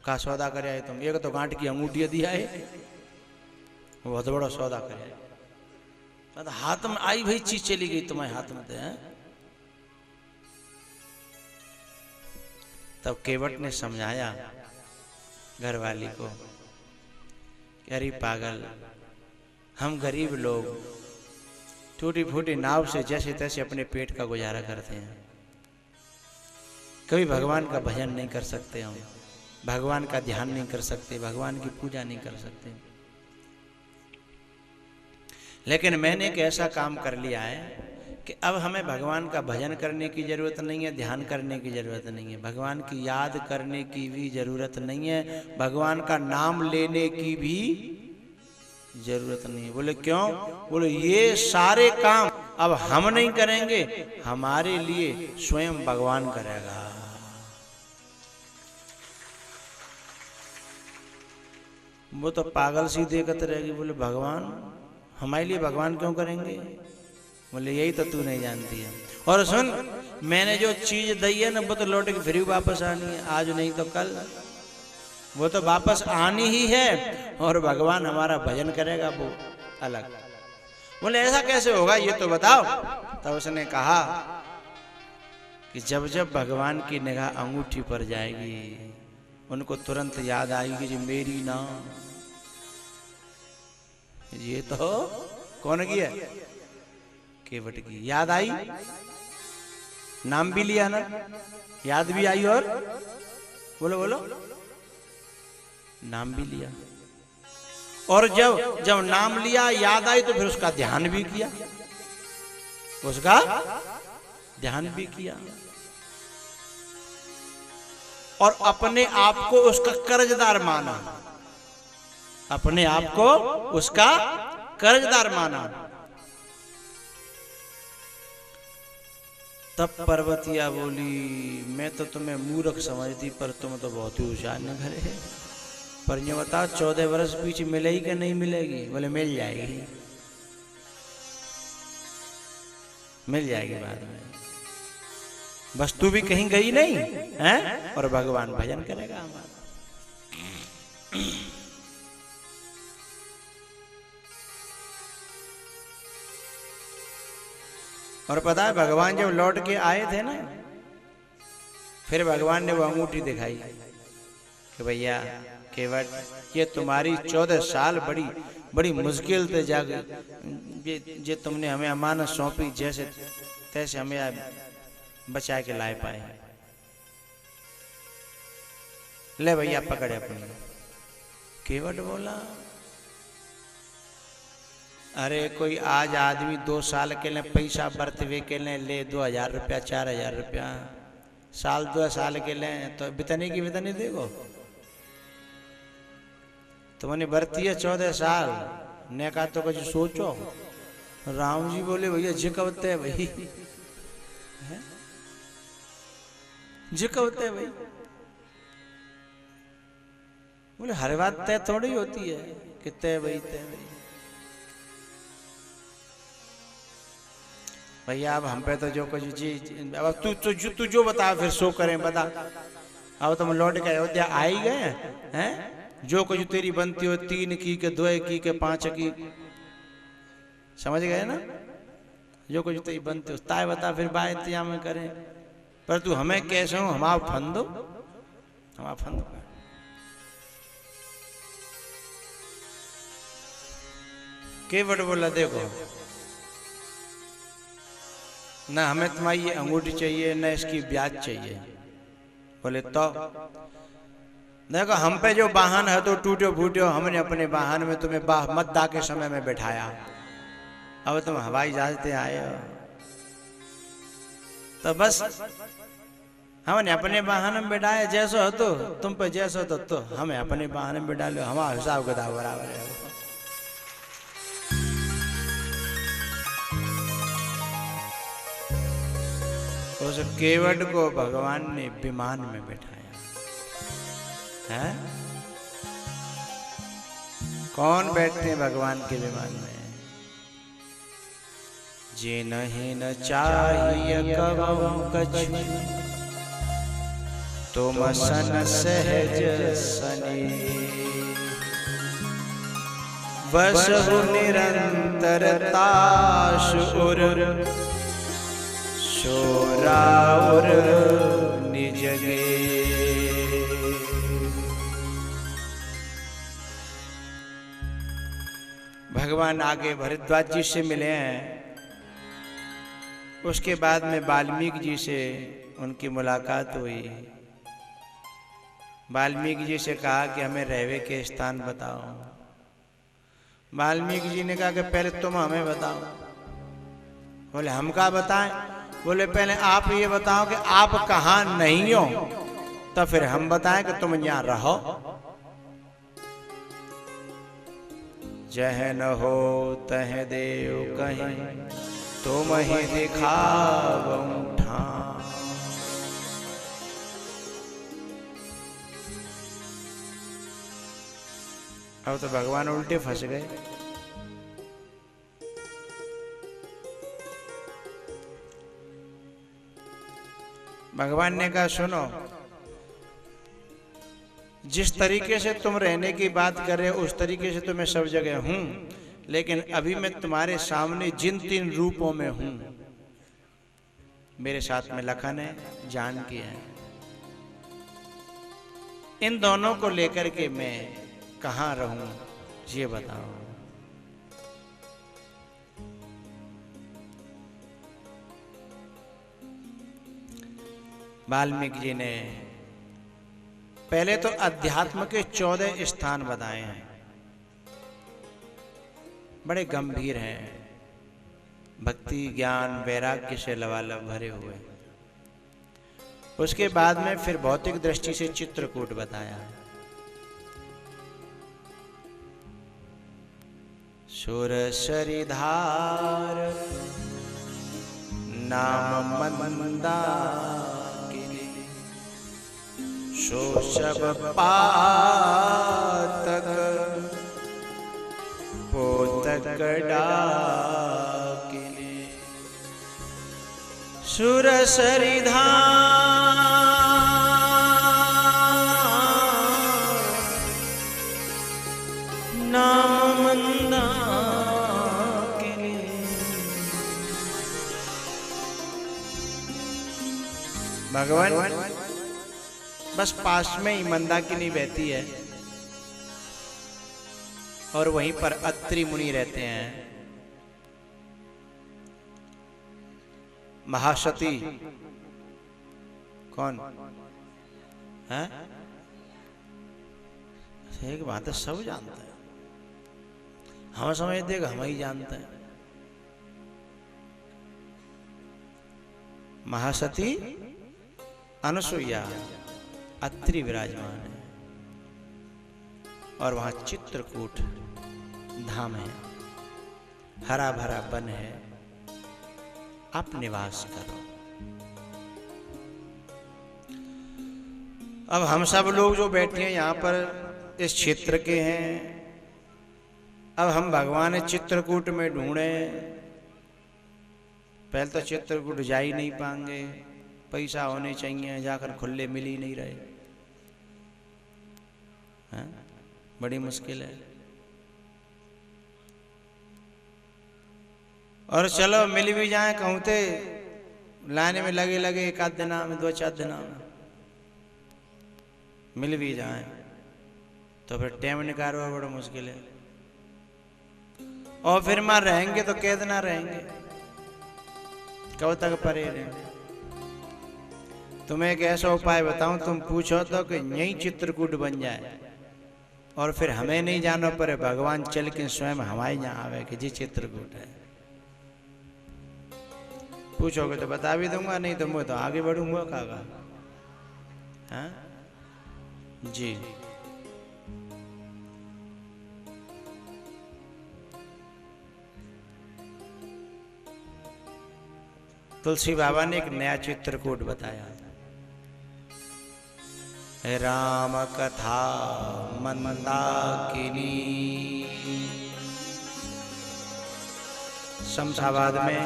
का सौदा करे आए तुम? एक तो गांठ की अंगूठी दिया है, बहुत बड़ा सौदा करे आए, हाथ में आई भाई चीज चली गई तुम्हारे हाथ में। तब केवट ने समझाया घरवाली को, अरे पागल, हम गरीब लोग टूटी फूटी नाव से जैसे तैसे अपने पेट का गुजारा करते हैं, कभी भगवान का भजन नहीं कर सकते, हम भगवान का ध्यान नहीं कर सकते, भगवान की पूजा नहीं कर सकते। लेकिन मैंने एक ऐसा काम कर लिया है कि अब हमें भगवान का भजन करने की जरूरत नहीं है, ध्यान करने की जरूरत नहीं है, भगवान की याद करने की भी जरूरत नहीं है, भगवान का नाम लेने की भी जरूरत नहीं है। बोले क्यों? बोले ये सारे काम अब हम नहीं करेंगे, हमारे लिए स्वयं भगवान करेगा। वो तो पागल सी देखते रहेगी, बोले भगवान हमारे लिए भगवान क्यों करेंगे? बोले यही तो तू नहीं जानती है। और सुन, मैंने जो चीज दी है ना, वो तो लौट के फिर वापस आनी है, आज नहीं तो कल वो तो वापस आनी ही है, और भगवान हमारा भजन करेगा वो अलग। बोले ऐसा कैसे होगा, ये तो बताओ। तब उसने कहा कि जब जब भगवान की निगाह अंगूठी पर जाएगी, उनको तुरंत याद आएगी कि मेरी ना, ये तो कौन की है? केवट की। याद आई, नाम भी लिया ना, याद भी आई, और बोलो बोलो नाम भी लिया। और जब जब नाम लिया, याद आई, तो फिर उसका ध्यान भी किया, उसका ध्यान भी किया, और अपने आप को उसका कर्जदार माना, अपने आप को उसका कर्जदार माना। तब पर्वतिया बोली, मैं तो तुम्हें मूर्ख समझती, पर तुम तो बहुत ही होशियार नगर है। पर ये बताओ 14 वर्ष पीछे मिलेगी कि नहीं मिलेगी? बोले मिल जाएगी, मिल जाएगी बाद में, बस तू भी कहीं गई नहीं है, और भगवान भजन करेगा हमारा। और पता है भगवान जब लौट के आए थे ना, फिर भगवान ने वो अंगूठी दिखाई कि भैया केवट, ये तुम्हारी 14 साल बड़ी बड़ी मुश्किल से जाके ये तुमने हमें अमानत सौंपी, जैसे तैसे हमें बचा के लाए पाए। ले भैया पकड़े अपनी। केवट बोला, अरे कोई आज आदमी 2 साल के लिए पैसा बरतवे के लिए ले 2000 रुपया 4000 रुपया, साल 2 साल के लिए तो बितने की बितने देखो, तुमने बरती है 14 साल ने कहा तो कुछ सोचो। राम जी बोले भैया जिकवते है भाई, जिकवते है भाई, बोले हर बात तय थोड़ी होती है कि तय वही तय वही। भैया अब हम पे तो जो कुछ चीज, अब तू जो बता फिर सो करें बता। अब तुम लौट के अयोध्या आ ही गए हैं, जो कुछ तेरी बनती हो 3 की के 2 की के 5 की, समझ गए ना, जो कुछ तेरी बनती हो ताए बता फिर बा इंतजाम करें। पर तू हमें कैसे हो, हम आप फंद दो, हम आप फंद दो। केवट बोला देखो ना हमें तुम्हारी ये अंगूठी चाहिए ना इसकी ब्याज चाहिए। बोले तो देखो हम पे जो वाहन है तो टूटे फूटे, हमने अपने वाहन में तुम्हें मतदा के समय में बैठाया, अब तुम हवाई जहाज से आए हो तो बस हमने अपने वाहन में बैठाया। जैसा हो तो तुम पे जैसा हो तो हमें अपने वाहन में बैठा लो, हमारा हिसाब किताब बराबर है। उस केवट को भगवान ने विमान में बैठाया है। कौन बैठते हैं भगवान के विमान में? जे नहीं न चाहिए कबहु कछु, तुम सन सहज सने, बसहु निरंतरता सुर, शोराउर निजगे। भगवान आगे भरद्वाज जी से मिले हैं, उसके बाद में वाल्मीकि जी से उनकी मुलाकात हुई। वाल्मीकि जी से कहा कि हमें रहवे के स्थान बताओ। वाल्मीकि जी ने कहा कि पहले तुम हमें बताओ। बोले हम क्या बताएं? बोले पहले आप ये बताओ कि आप कहाँ नहीं हो, तो फिर हम बताएं कि तुम यहाँ रहो। जह न हो तह देव कहीं, तुम ही दिखावऊं ठाम। अब तो भगवान उल्टे फंस गए। भगवान ने कहा सुनो, जिस तरीके से तुम रहने की बात कर रहे हो उस तरीके से तो मैं सब जगह हूं, लेकिन अभी मैं तुम्हारे सामने जिन 3 रूपों में हूं, मेरे साथ में लखन है, जानकी है, इन दोनों को लेकर के मैं कहां रहूं ये बताओ। वाल्मीकि जी ने पहले तो अध्यात्म के 14 स्थान बताए हैं, बड़े गंभीर हैं, भक्ति ज्ञान वैराग्य से लबालब भरे हुए। उसके बाद में फिर भौतिक दृष्टि से चित्रकूट बताया। सुरसरिधार नाम मंदाकिनी, शोषब पातक पोतक डाकिनी। सुरसरिधार नाम मंदाकिनी, भगवान बस पास में ही मंदाकिनी बहती है और वहीं पर अत्रि मुनि रहते हैं। महासती कौन है? एक बात है, सब जानता है, हम समझ देगा हम ही जानते हैं। महासती अनुसुईया अत्रि विराजमान है और वहां चित्रकूट धाम है, हरा भरा वन है, आप निवास करो। अब हम सब लोग जो बैठे हैं यहाँ पर इस क्षेत्र के हैं। अब हम भगवान चित्रकूट में ढूंढे, पहले तो चित्रकूट जा ही नहीं पाएंगे, पैसा होने चाहिए, जाकर खुले मिल ही नहीं रहे हैं, बड़ी मुश्किल है। और चलो मिल भी जाए कहूँ थे लाइन में लगे लगे एक आध दिना में, 2-4 दिना में मिल भी जाए तो फिर टाइम निकालना बड़ा मुश्किल है। और फिर मां रहेंगे तो कैद ना रहेंगे, कब तक परे रहेंगे। तुम्हें एक ऐसा उपाय बताऊं, तुम पूछो तो कि यही चित्रकूट बन जाए और फिर हमें नहीं जाना पड़े, भगवान चल के स्वयं हमारे यहाँ आवे कि जी चित्रकूट है। पूछोगे तो बता भी दूंगा, नहीं तो मैं तो आगे बढ़ूंगा कागा। हाँ जी। तुलसी बाबा ने एक नया चित्रकूट बताया, राम कथा मंदाकिनी। शमशाबाद में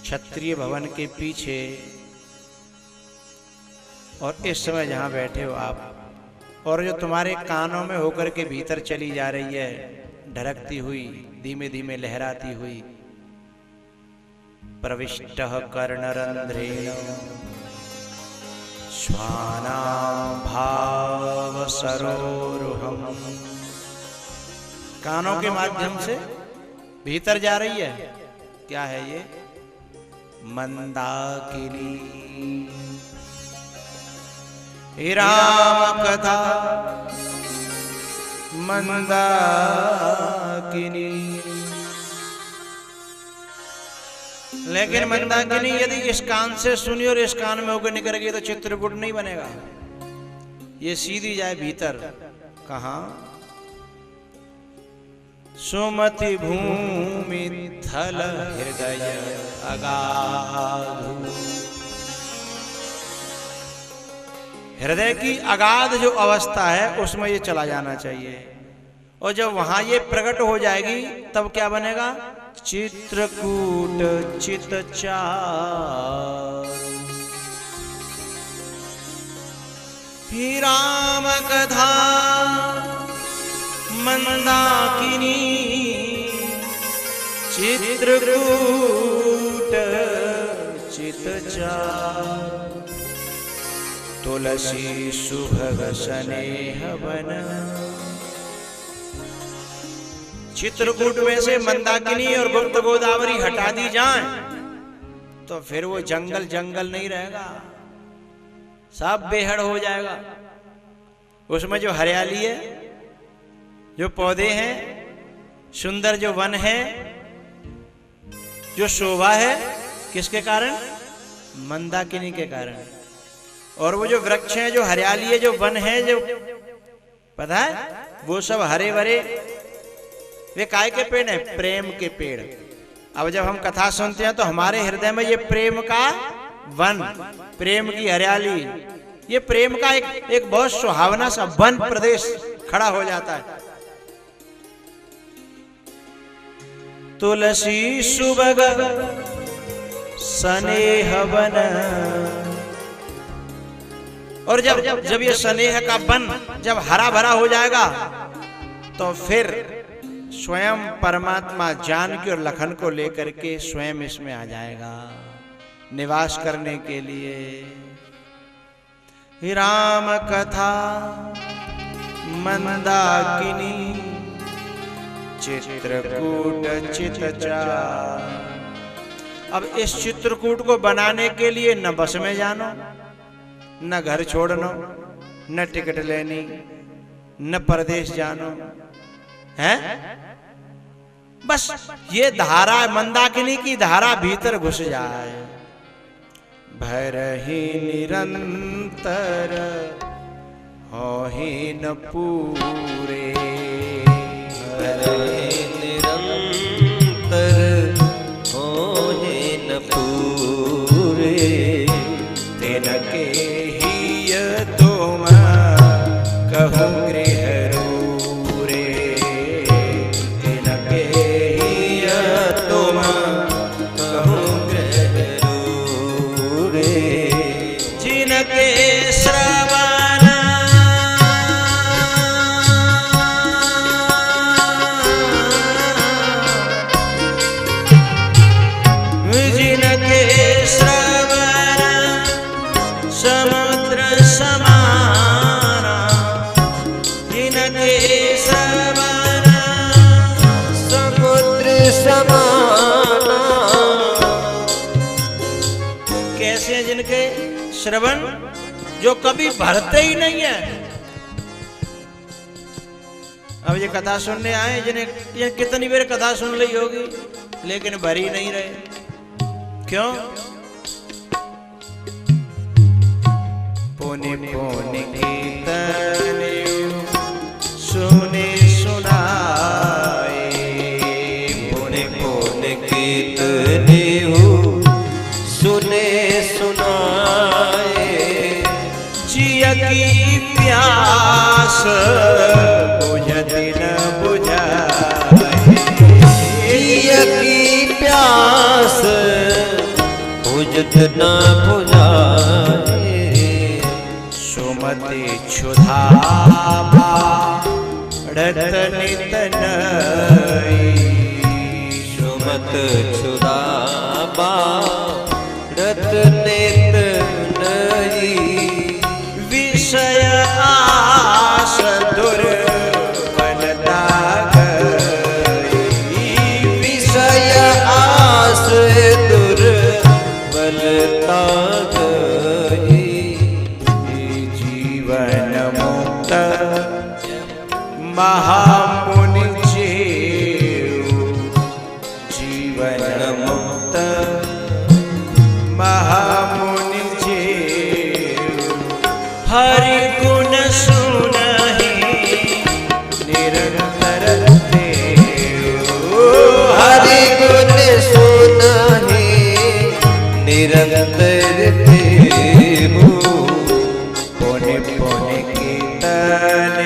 क्षत्रिय भवन के पीछे, और इस समय जहां बैठे हो आप, और जो तुम्हारे कानों में होकर के भीतर चली जा रही है, ढरकती हुई, धीमे धीमे लहराती हुई, प्रविष्टः कर्णरंध्रेण श्वानां भाव सरोरुहम्। कानों के माध्यम से भीतर जा रही है। क्या है ये? मंदाकिनी। राम कथा मंदाकिनी। लेकिन मंदाकिनी यदि इस कान से सुनी और इस कान में होकर निकल गई तो चित्रकूट नहीं बनेगा। ये सीधी जाए भीतर। कहाँ? सुमति भूमि थल हृदय अगाध। हृदय की अगाध जो अवस्था है उसमें ये चला जाना चाहिए, और जब वहां ये प्रकट हो जाएगी तब क्या बनेगा? चित्रकूट चितचार। ही राम कथा मंदाकिनी चित्रकूट चितचार। तुलसी सुभग स्नेह वन। चित्रकूट में से मंदाकिनी और गुप्त गोदावरी हटा दी जाए तो फिर वो जंगल जंगल नहीं रहेगा, सब बेहड़ हो जाएगा। उसमें जो हरियाली है, जो पौधे हैं, सुंदर जो वन है, जो शोभा है, किसके कारण? मंदाकिनी के कारण। और वो जो वृक्ष है, जो हरियाली है, जो वन है, जो पता है वो सब हरे भरे, वे काय के पेड़ हैं? प्रेम के पेड़। अब जब हम कथा सुनते हैं तो हमारे हृदय में ये प्रेम का वन, प्रेम की हरियाली, ये प्रेम का एक बहुत सुहावना सा वन प्रदेश खड़ा हो जाता है। तुलसी सुबग स्नेह वन। और जब ये स्नेह का वन जब हरा भरा हो जाएगा तो फिर स्वयं परमात्मा जानकी और लखन को लेकर के स्वयं इसमें आ जाएगा निवास करने के लिए। राम कथा मंदाकिनी चित्रकूट चितचार। अब इस चित्रकूट को बनाने के लिए न बस में जानो, न घर छोड़नो, न टिकट लेनी, न परदेश जानो है। बस ये धारा, मंदाकिनी की धारा भीतर घुस जाए। भरहि निरंतर होहि न पूरे। भरहि निरंतर होहि न पूरे। तिनके ही तुम कहु समाना। कैसे हैं जिनके श्रवण जो कभी भरते ही नहीं है। अब ये कथा सुनने आए जिन्हें ये कितनी बार कथा सुन ली होगी लेकिन भर ही नहीं रहे। क्यों? पुनि पुनि कीर्तन सुने सुनाए, पुनि पुनि कीर्तन सुने सुनाए। जिया की प्यास बुझती न बुझाए, जिया की प्यास बुझत न बुझाए। सुमति क्षुधा बढ़त नित नई, सुमत क्षुधा बढ़त नित नई। विषय आस दुर्बलता गई, विषय आस दुर्बलता गई। जीवन मुक्त महामुनि जीव, जीवन मुक्त महामुनि जीव। हरि गुण सुनहि निरंतर देव, हरि गुण सुनहि निरंतर देव। पुनि पुनि कीर्तन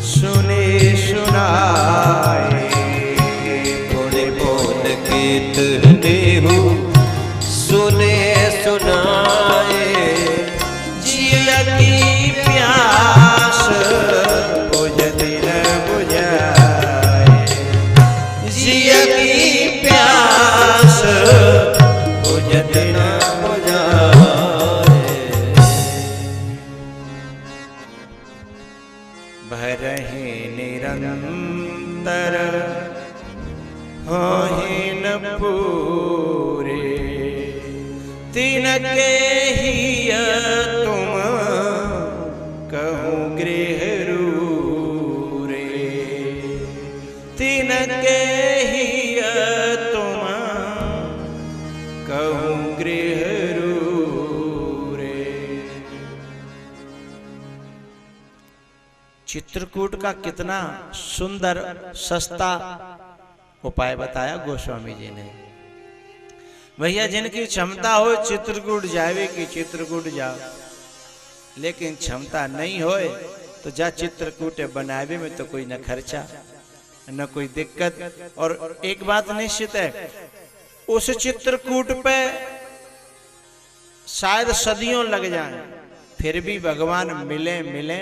सुने सुनाए, पुनि पुनि कीर्तन सुने सुनाए। जिया की प्यास बुझती न बुझाए, जिया की प्यास बुझती न बुझाए। भरहि निरंतर होहि न पूरे, तिनके हिय तुम कहूँ गृह रूरे, तिनके हिय तुम कहूँ गृह रूरे। चित्रकूट का कितना सुंदर सस्ता उपाय बताया गोस्वामी जी ने। भैया जिनकी क्षमता हो चित्रकूट जावे कि चित्रकूट जाओ, लेकिन क्षमता नहीं होए तो जा चित्रकूट बनावे में तो कोई न खर्चा न कोई दिक्कत। और एक बात निश्चित है, उस चित्रकूट पे शायद सदियों लग जाए फिर भी भगवान मिले मिले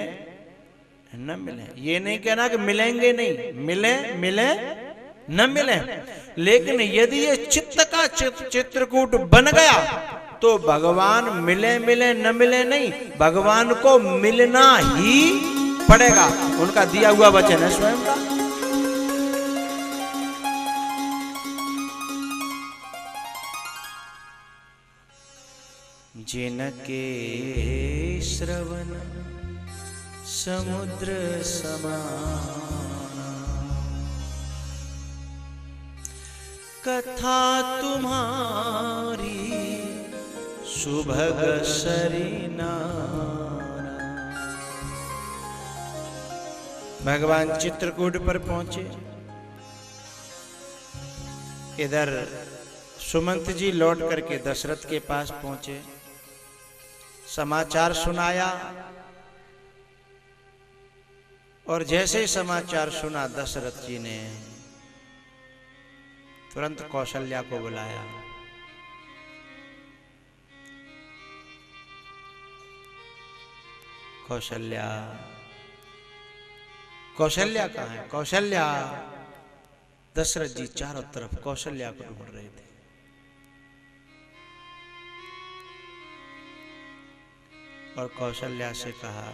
न मिले। ये नहीं कहना कि मिलेंगे नहीं, मिले मिले न मिले, लेकिन यदि ये चित्त का चित्रकूट बन गया तो भगवान मिले मिले न मिले नहीं, भगवान को मिलना ही पड़ेगा। उनका दिया हुआ वचन है स्वयं का। जिनके श्रवण समुद्र समान, कथा तुम्हारी सुभग सरिना। भगवान चित्रकूट पर पहुंचे। इधर सुमंत जी लौट करके दशरथ के पास पहुंचे, समाचार सुनाया। और जैसे समाचार सुना दशरथ जी ने तुरंत कौशल्या को बुलाया। कौशल्या, कौशल्या कहाँ है? कौशल्या। दशरथ जी चारों तरफ कौशल्या को ढूंढ रहे थे। और कौशल्या से कहा,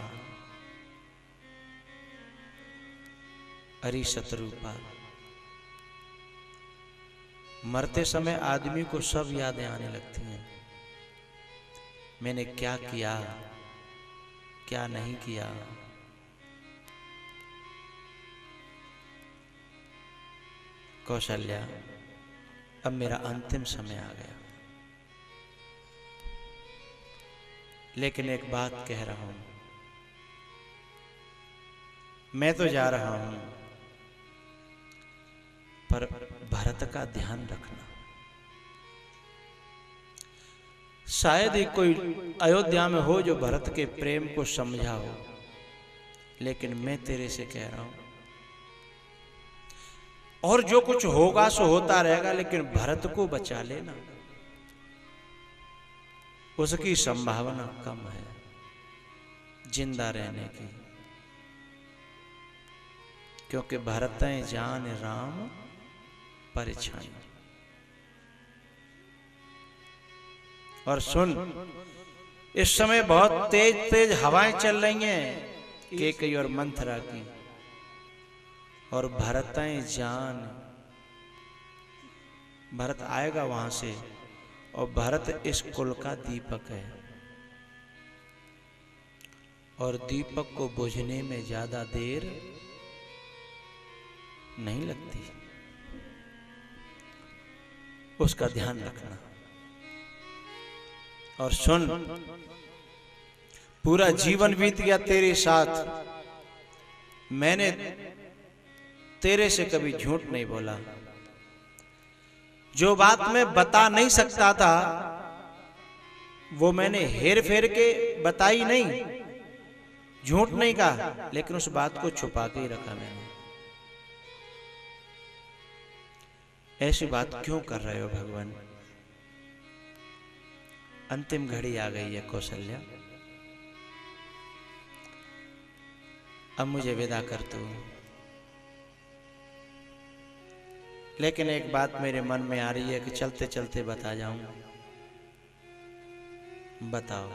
अरे शत्रुपा, मरते समय आदमी को सब यादें आने लगती हैं। मैंने क्या किया, क्या नहीं किया। कौशल्या, अब मेरा अंतिम समय आ गया, लेकिन एक बात कह रहा हूं, मैं तो जा रहा हूं, पर भरत का ध्यान रखना। शायद ही कोई अयोध्या में हो जो भरत के प्रेम को समझा हो, लेकिन मैं तेरे से कह रहा हूं, और जो कुछ होगा सो होता रहेगा, लेकिन भरत को बचा लेना। उसकी संभावना कम है जिंदा रहने की, क्योंकि भरत जान राम परिछाई। और सुन, इस समय बहुत तेज तेज हवाएं चल रही हैं केकई और मंथरा की, और भरत जान, भरत आएगा वहां से, और भरत इस कुल का दीपक है, और दीपक को बुझने में ज्यादा देर नहीं लगती। उसका ध्यान रखना। और सुन, पूरा जीवन बीत गया तेरे साथ, मैंने तेरे से कभी झूठ नहीं बोला। जो बात मैं बता नहीं सकता था वो मैंने हेर फेर के बताई नहीं, झूठ नहीं कहा, लेकिन उस बात को छुपा के ही रखा मैंने। ऐसी बात क्यों कर रहे हो भगवान? अंतिम घड़ी आ गई है कौशल्या, अब मुझे विदा कर दो। लेकिन एक बात मेरे मन में आ रही है कि चलते चलते बता जाऊं। बताओ,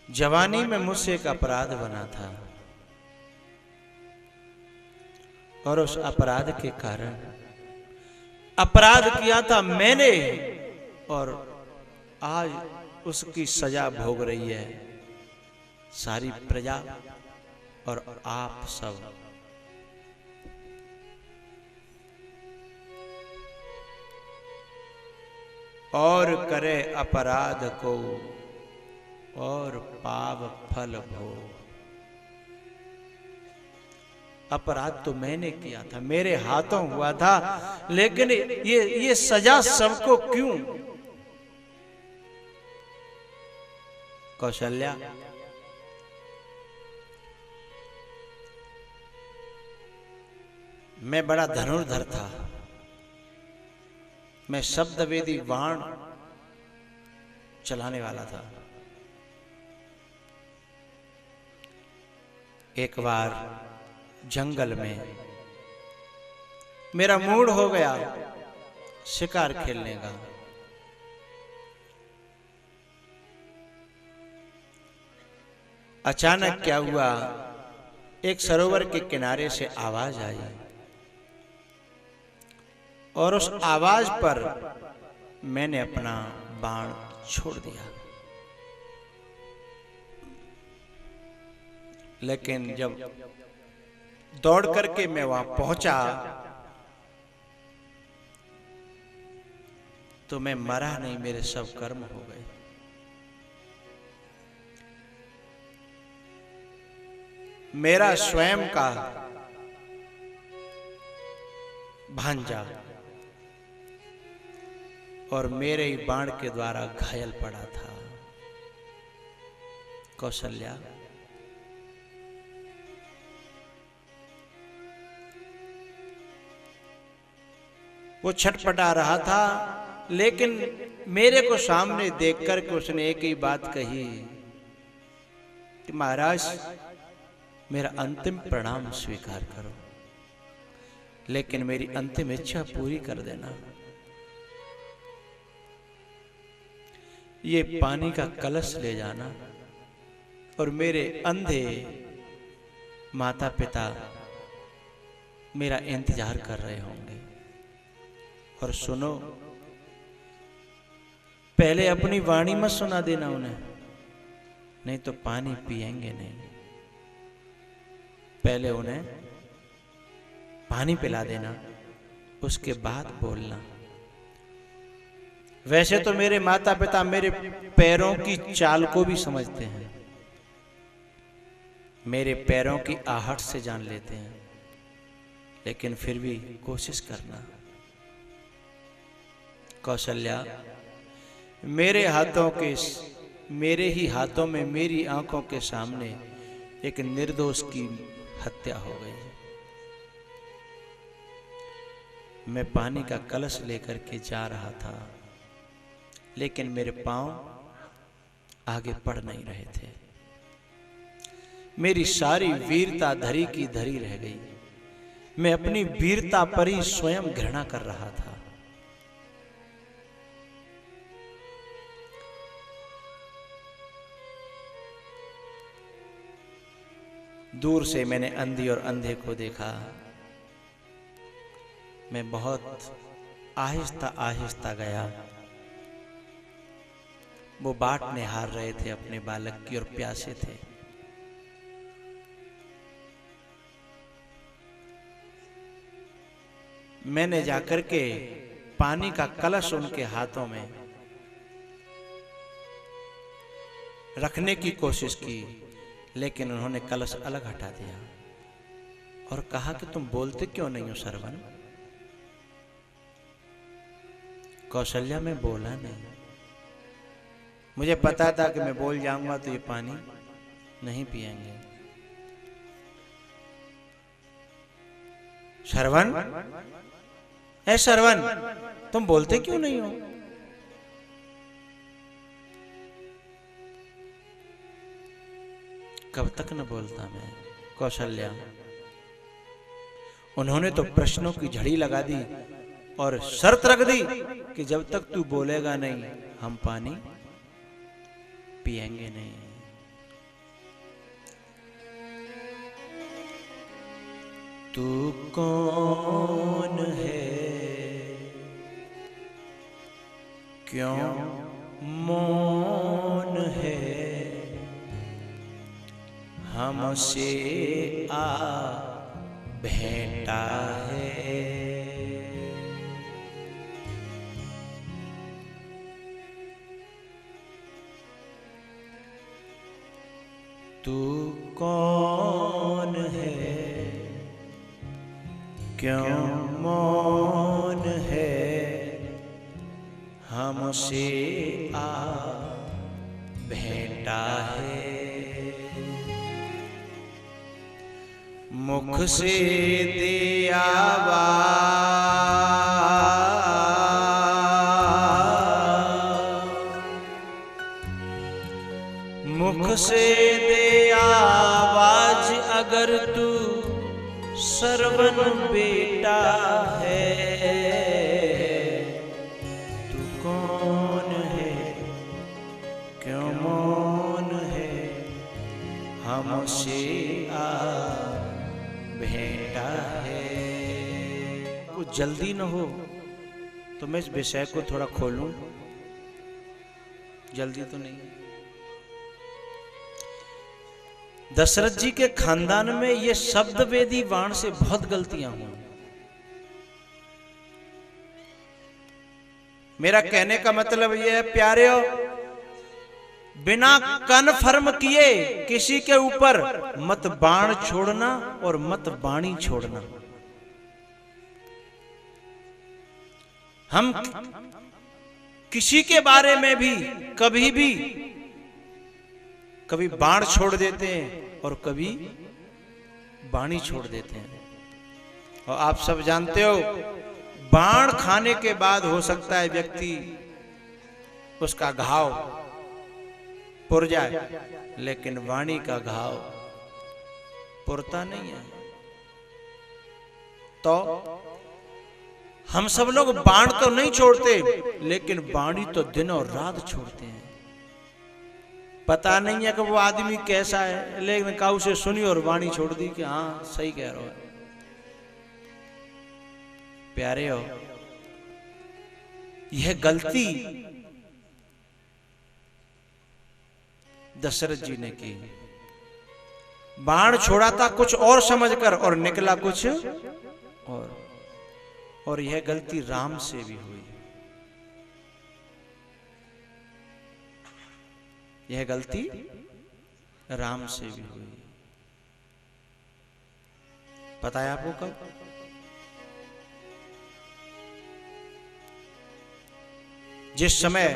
जवानी में मुझसे एक अपराध बना था, और उस अपराध के कारण, अपराध किया था मैंने, और आज उसकी सजा भोग रही है सारी प्रजा और आप सब। और करे अपराध को और पाव फल भोग। अपराध तो मैंने किया था, मेरे हाथों हुआ था, लेकिन ये सजा सबको क्यों? कौशल्या, मैं बड़ा धनुर्धर था, मैं शब्दवेदी बाण चलाने वाला था। एक बार जंगल में मेरा मूड हो गया शिकार खेलने का। अचानक क्या हुआ, एक सरोवर के किनारे से आवाज आई, और उस आवाज पर मैंने अपना बाण छोड़ दिया। लेकिन जब दौड़ करके मैं वहां पहुंचा तो मैं मरा नहीं, मेरे सब कर्म हो गए। मेरा स्वयं का भांजा और मेरे ही बाण के द्वारा घायल पड़ा था। कौशल्या, वो छटपटा रहा था, लेकिन मेरे को सामने देखकर के उसने एक ही बात कही कि महाराज, मेरा अंतिम प्रणाम स्वीकार करो, लेकिन मेरी अंतिम इच्छा पूरी कर देना। ये पानी का कलश ले जाना, और मेरे अंधे माता पिता मेरा इंतजार कर रहे होंगे। और सुनो, पहले अपनी वाणी मत सुना देना उन्हें, नहीं तो पानी पिएंगे नहीं। पहले उन्हें पानी पिला देना, उसके बाद बोलना। वैसे तो मेरे माता पिता मेरे पैरों की चाल को भी समझते हैं, मेरे पैरों की आहट से जान लेते हैं, लेकिन फिर भी कोशिश करना। कौशल्या, मेरे हाथों के, मेरे ही हाथों में, मेरी आंखों के सामने एक निर्दोष की हत्या हो गई। मैं पानी का कलश लेकर के जा रहा था, लेकिन मेरे पांव आगे बढ़ नहीं रहे थे। मेरी सारी वीरता धरी की धरी रह गई। मैं अपनी वीरता पर ही स्वयं घृणा कर रहा था। दूर से मैंने अंधी और अंधे को देखा। मैं बहुत आहिस्ता आहिस्ता गया। वो बाट निहार रहे थे अपने बालक की और प्यासे थे। मैंने जाकर के पानी का कलश उनके हाथों में रखने की कोशिश की, लेकिन उन्होंने कलश अलग हटा दिया और कहा कि तुम बोलते क्यों नहीं हो सरवन? कौशल्या, मैं बोला नहीं। मुझे पता था कि मैं बोल जाऊंगा तो ये पानी नहीं पिएंगे। सरवन, ऐ सरवन, तुम बोलते क्यों नहीं हो? कब तक न बोलता मैं? कौशल्या, उन्होंने तो प्रश्नों की झड़ी लगा दी और शर्त रख दी कि जब तक तू बोलेगा नहीं हम पानी पिएंगे नहीं। तू कौन है, क्यों मौन है, हमसे आ भेंटा है। तू कौन है, क्यों मौन है, हमसे आ भेंटा है। मुख से दे आवाज, मुख से दे आवाज, अगर तू सरवन बेटा है। तू कौन है, क्यों मौन है, हमसे आ भेंटा है। कुछ जल्दी न हो तो मैं इस विषय को थोड़ा खोलूं, जल्दी तो नहीं। दशरथ जी के खानदान में ये शब्द वेदी वाण से बहुत गलतियां हुई। मेरा कहने का मतलब यह है प्यारे, बिना कन्फर्म किए किसी के ऊपर मत बाण छोड़ना और मत बाणी छोड़ना। हम किसी के बारे में भी कभी बाण छोड़ देते हैं और कभी बाणी छोड़ देते हैं। और आप सब जानते हो, बाण खाने के बाद हो सकता है व्यक्ति उसका घाव पुर जाए, लेकिन वाणी का घाव पुरता नहीं है। तो हम सब लोग बाण तो नहीं छोड़ते, लेकिन वाणी तो दिन और रात छोड़ते हैं। पता नहीं है कि वो आदमी कैसा है, लेकिन काऊ से सुनी और वाणी छोड़ दी कि हाँ सही कह रहा है। प्यारे हो, यह गलती दशरथ जी ने की। बाण छोड़ा था कुछ और समझकर और निकला कुछ और यह गलती राम से भी हुई। यह गलती राम से भी हुई। पता है आपको कब? जिस समय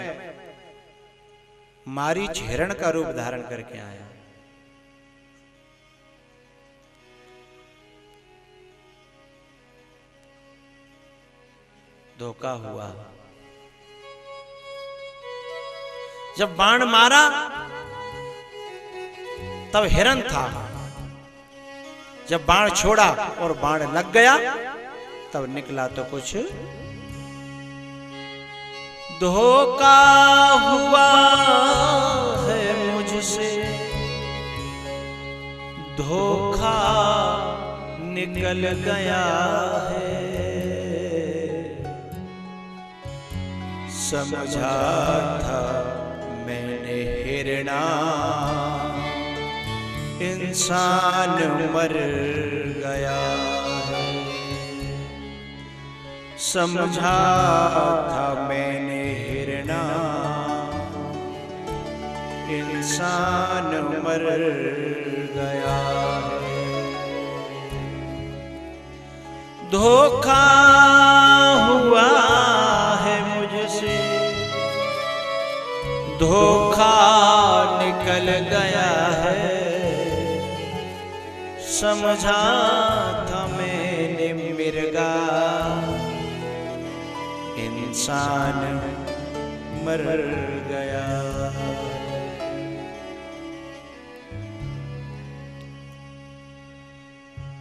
मारीच हिरण का रूप धारण करके आया, धोखा हुआ। जब बाण मारा तब हिरण था, जब बाण छोड़ा और बाण लग गया तब निकला तो कुछ। धोखा हुआ है मुझसे, धोखा निकल गया है। समझा था मैंने हिरणा, इंसान मर गया है। समझा था मैंने हिरणा, इंसान मर गया है। धोखा हुआ है मुझसे, धोखा निकल गया है। समझा था मैंने मिर्गा, इंसान मर गया।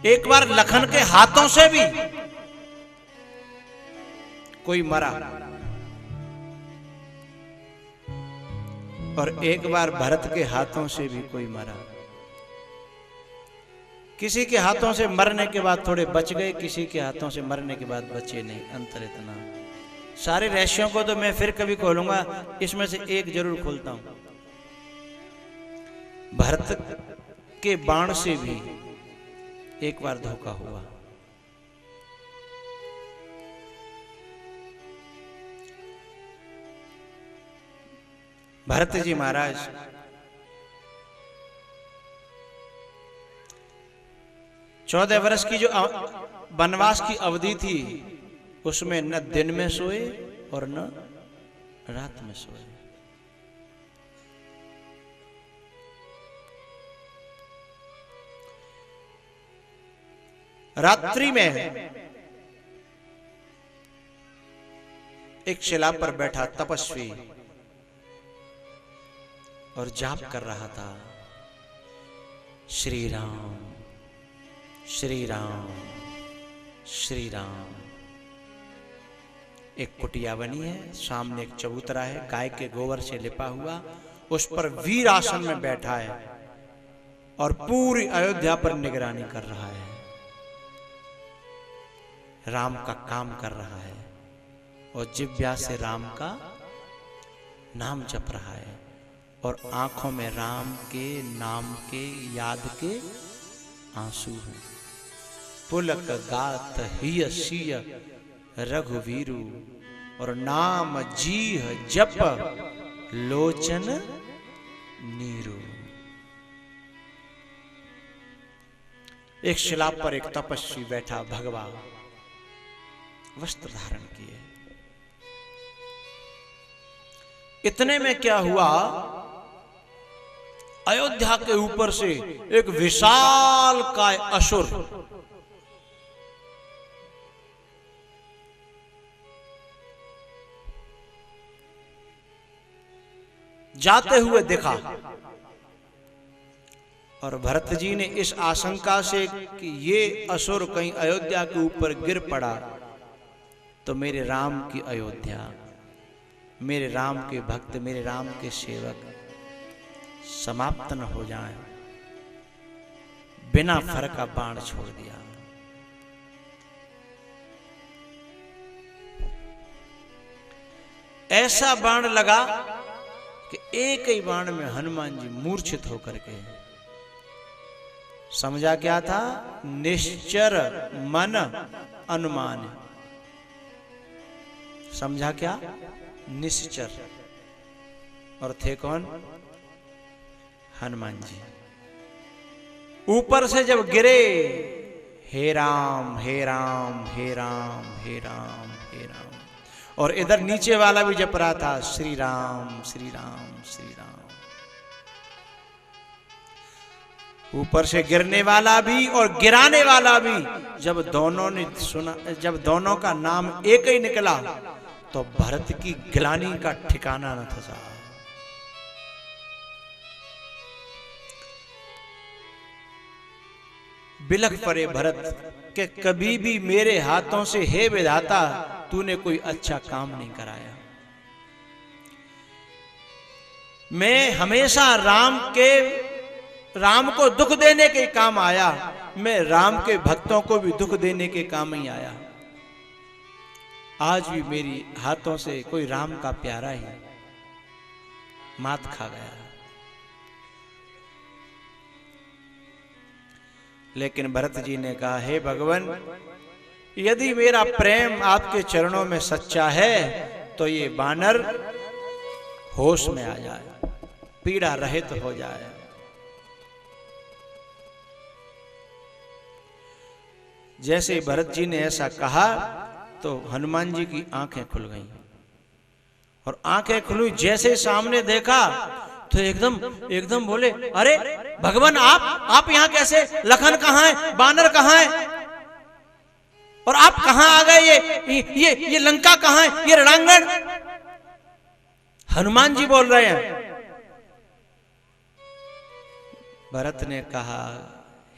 एक बार लखन के हाथों से भी कोई मरा और एक बार भरत के हाथों से भी कोई मरा। किसी के हाथों से मरने के बाद थोड़े बच गए, किसी के हाथों से मरने के बाद बचे नहीं। अंतर इतना। सारे रहस्यों को तो मैं फिर कभी खोलूंगा, इसमें से एक जरूर खोलता हूं। भरत के बाण से भी एक बार धोखा हुआ। भरत जी महाराज चौदह वर्ष की जो वनवास की अवधि थी, उसमें न दिन में सोए और न रात में सोए। रात्रि में एक शिला पर बैठा तपस्वी और जाप कर रहा था, श्री राम श्री राम श्री राम। एक कुटिया बनी है, सामने एक चबूतरा है, गाय के गोबर से लिपा हुआ, उस पर वीर आसन में बैठा है और पूरी अयोध्या पर निगरानी कर रहा है। राम का काम कर रहा है और जिह्वा से राम का नाम जप रहा है और आंखों में राम के नाम के याद के आंसू हैं। पुलक गात हिय सिय रघुवीरु और नाम जीह जप लोचन नीरू। एक शिला पर एक तपस्वी बैठा, भगवा वस्त्र धारण किए। इतने में क्या हुआ, अयोध्या के ऊपर से एक विशाल काय असुर जाते हुए दिखा और भरत जी ने इस आशंका से कि ये असुर कहीं अयोध्या के ऊपर गिर पड़ा तो मेरे राम की अयोध्या, मेरे राम के भक्त, मेरे राम के सेवक समाप्त न हो जाएं, बिना फर का बाण छोड़ दिया। ऐसा बाण लगा कि एक ही बाण में हनुमान जी मूर्छित होकर के, समझा क्या था? निश्चर मन अनुमान। समझा क्या? निश्चर। और थे कौन? हनुमान जी। ऊपर से जब गिरे, हे राम हे राम हे राम हे राम हे राम, और इधर नीचे वाला भी जप रहा था श्री राम श्री राम श्री राम। ऊपर से गिरने वाला भी और गिराने वाला भी, जब दोनों ने सुना, जब दोनों का नाम एक ही निकला तो भरत की गिलानी का ठिकाना न था साहब। बिलख पड़े भरत के, कभी भी मेरे हाथों से हे विधाता तूने कोई अच्छा काम नहीं कराया। मैं हमेशा राम को दुख देने के काम आया, मैं राम के भक्तों को भी दुख देने के काम ही आया। आज भी मेरी हाथों से कोई राम का प्यारा ही मात खा गया। लेकिन भरत जी ने कहा, हे भगवान, यदि मेरा प्रेम आपके चरणों में सच्चा है तो ये बानर होश में आ जाए, पीड़ा रहित हो जाए। जैसे ही भरत जी ने ऐसा कहा तो हनुमान जी की आंखें खुल गईं, और आंखें खुली, जैसे सामने देखा तो एकदम बोले, अरे भगवान आप यहाँ कैसे? लखन कहाँ है? बानर कहाँ है? और आप कहाँ आ गए? ये लंका कहाँ है? ये रणांगण? हनुमान जी बोल रहे हैं। भरत ने कहा,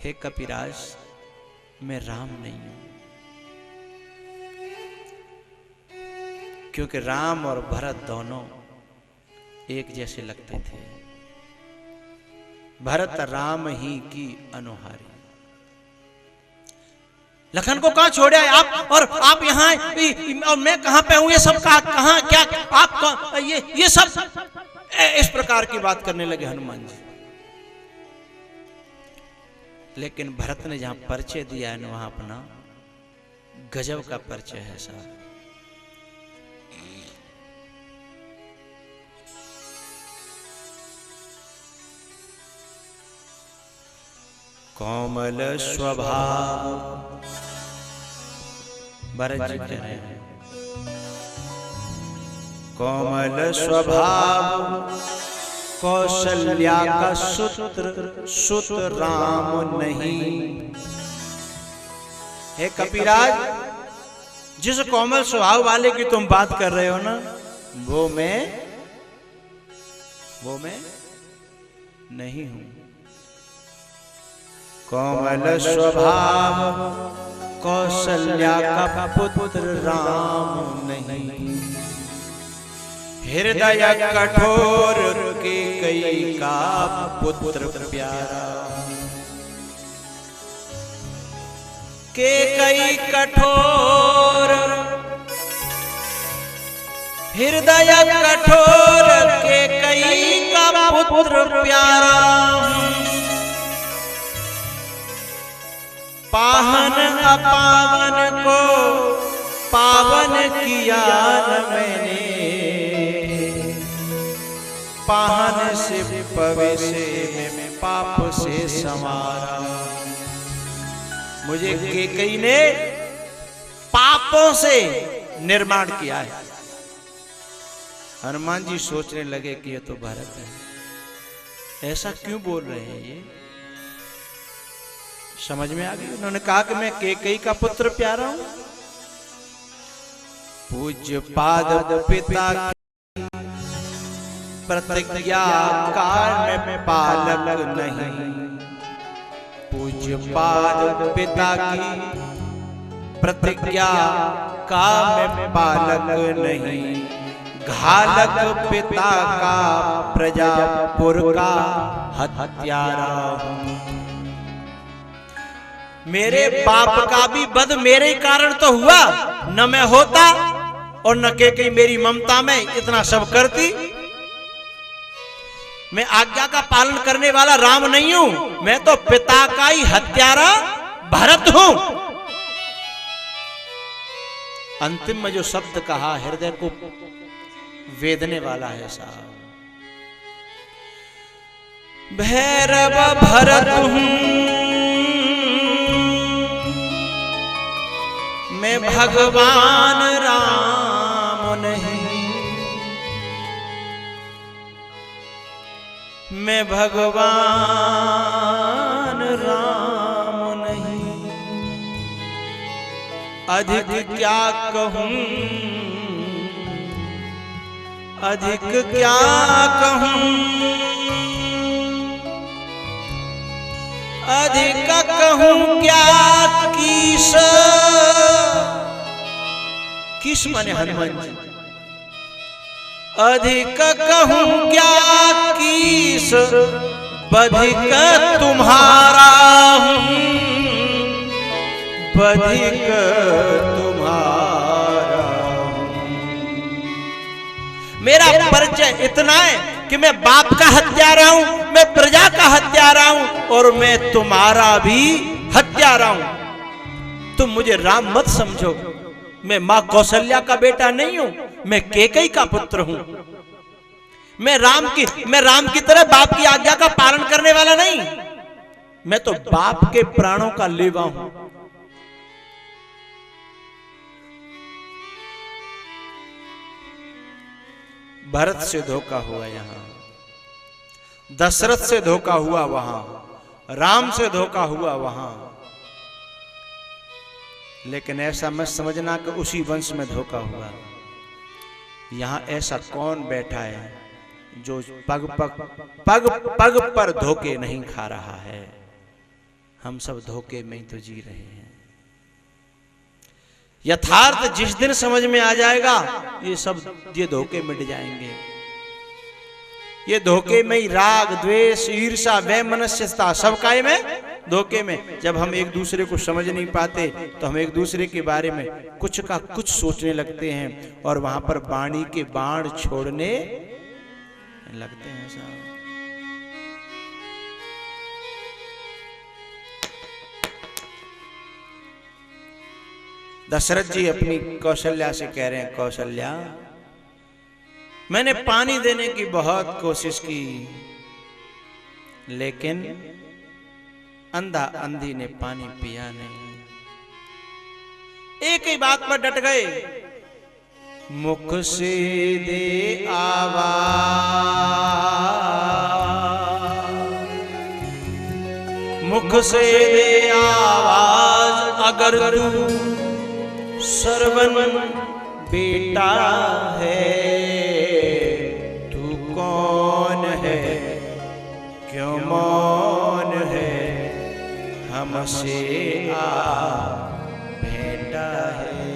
हे कपिराज, मैं राम नहीं हूं। क्योंकि राम और भरत दोनों एक जैसे लगते थे। भरत राम ही की अनुहारी। लखन को कहां छोड़े आए आप? और आप यहाँ और मैं कहां पे हूं? ये सब कहां क्या आप ये सब इस प्रकार की बात करने लगे हनुमान जी। लेकिन भरत ने जहां परिचय दिया है ना, वहां अपना गजब का परिचय है साहब। कोमल स्वभाव, भरत जी कह रहे हैं, कोमल स्वभाव कौशल्या का सुत राम नहीं। हे कपिराज, जिस कोमल स्वभाव वाले की तुम बात कर रहे हो ना, वो मैं नहीं हूं। कोमल स्वभाव कौशल्या का पुत्र राम नहीं। हृदय कठोर के कई का पुत्र प्यारा। के कई कठोर, हृदय कठोर के कई का पुत्र प्यारा। पाहन अपावन को पावन किया न मैंने। पाहन से पवित्र में पाप से समारा। मुझे कैकेयी ने पापों से निर्माण किया है। हनुमान जी सोचने लगे कि ये तो भरत है, ऐसा क्यों बोल रहे हैं ये? समझ में आ गई। उन्होंने कहा कि मैं कैकेयी का पुत्र प्यारा हूं। पूज्य पाद पिता प्रतिज्ञा काल में पालक नहीं। पूज्य पाद पिता की प्रतिज्ञा काल में पालक नहीं। घालक पिता का प्रजापुर का हत्यारा हूं। मेरे बाप का भी वध मेरे कारण तो हुआ, न मैं होता और न कैकेयी मेरी ममता में इतना सब करती। मैं आज्ञा का पालन करने वाला राम नहीं हूं, मैं तो पिता का ही हत्यारा भरत हूं। अंतिम में जो शब्द कहा हृदय को वेदने वाला है साहब। भैरव भरत हूं मैं भगवान राम नहीं, मैं भगवान राम नहीं। अधिक क्या कहूं, अधिक क्या कहूं, अधिक कहूं क्या किस, किस माने हनुमान जी। अधिक कहूं क्या किस बधिक तुम्हारा हूं, बधिक तुम्हारा हूं। मेरा परिचय इतना है कि मैं बाप का हत्यारा हूं, मैं प्रजा का हत्यारा हूं और मैं तुम्हारा भी हत्यारा हूं। तुम मुझे राम मत समझो, मैं मां कौशल्या का बेटा नहीं हूं, मैं कैकेयी का पुत्र हूं। मैं राम की तरह बाप की आज्ञा का पालन करने वाला नहीं, मैं तो बाप के प्राणों का लेवा हूं। भरत से धोखा हुआ यहां, दशरथ से धोखा हुआ वहां, राम से धोखा हुआ वहां, लेकिन ऐसा मत समझना कि उसी वंश में धोखा हुआ। यहां ऐसा कौन बैठा है जो पग पग पर धोखे नहीं खा रहा है। हम सब धोखे में ही तो जी रहे हैं। यथार्थ जिस दिन समझ में आ जाएगा ये धोखे मिट जाएंगे। ये धोखे में ही राग द्वेष ईर्षा वैमनस्यता सब कायम है धोखे में। जब हम एक दूसरे को समझ नहीं पाते तो हम एक दूसरे के बारे में कुछ का कुछ सोचने लगते हैं और वहां पर वाणी के बाण छोड़ने लगते हैं साहब। दशरथ जी अपनी कौशल्या से कह रहे हैं, कौशल्या मैंने पानी देने की बहुत कोशिश की लेकिन अंधा अंधी ने पानी पिया नहीं। एक ही बात पर डट गए, मुख से दे आवाज, मुख से दे आवाज अगर तू सरवन बेटा है। तू कौन है क्यों मौन है हमसे आ भेंटा है।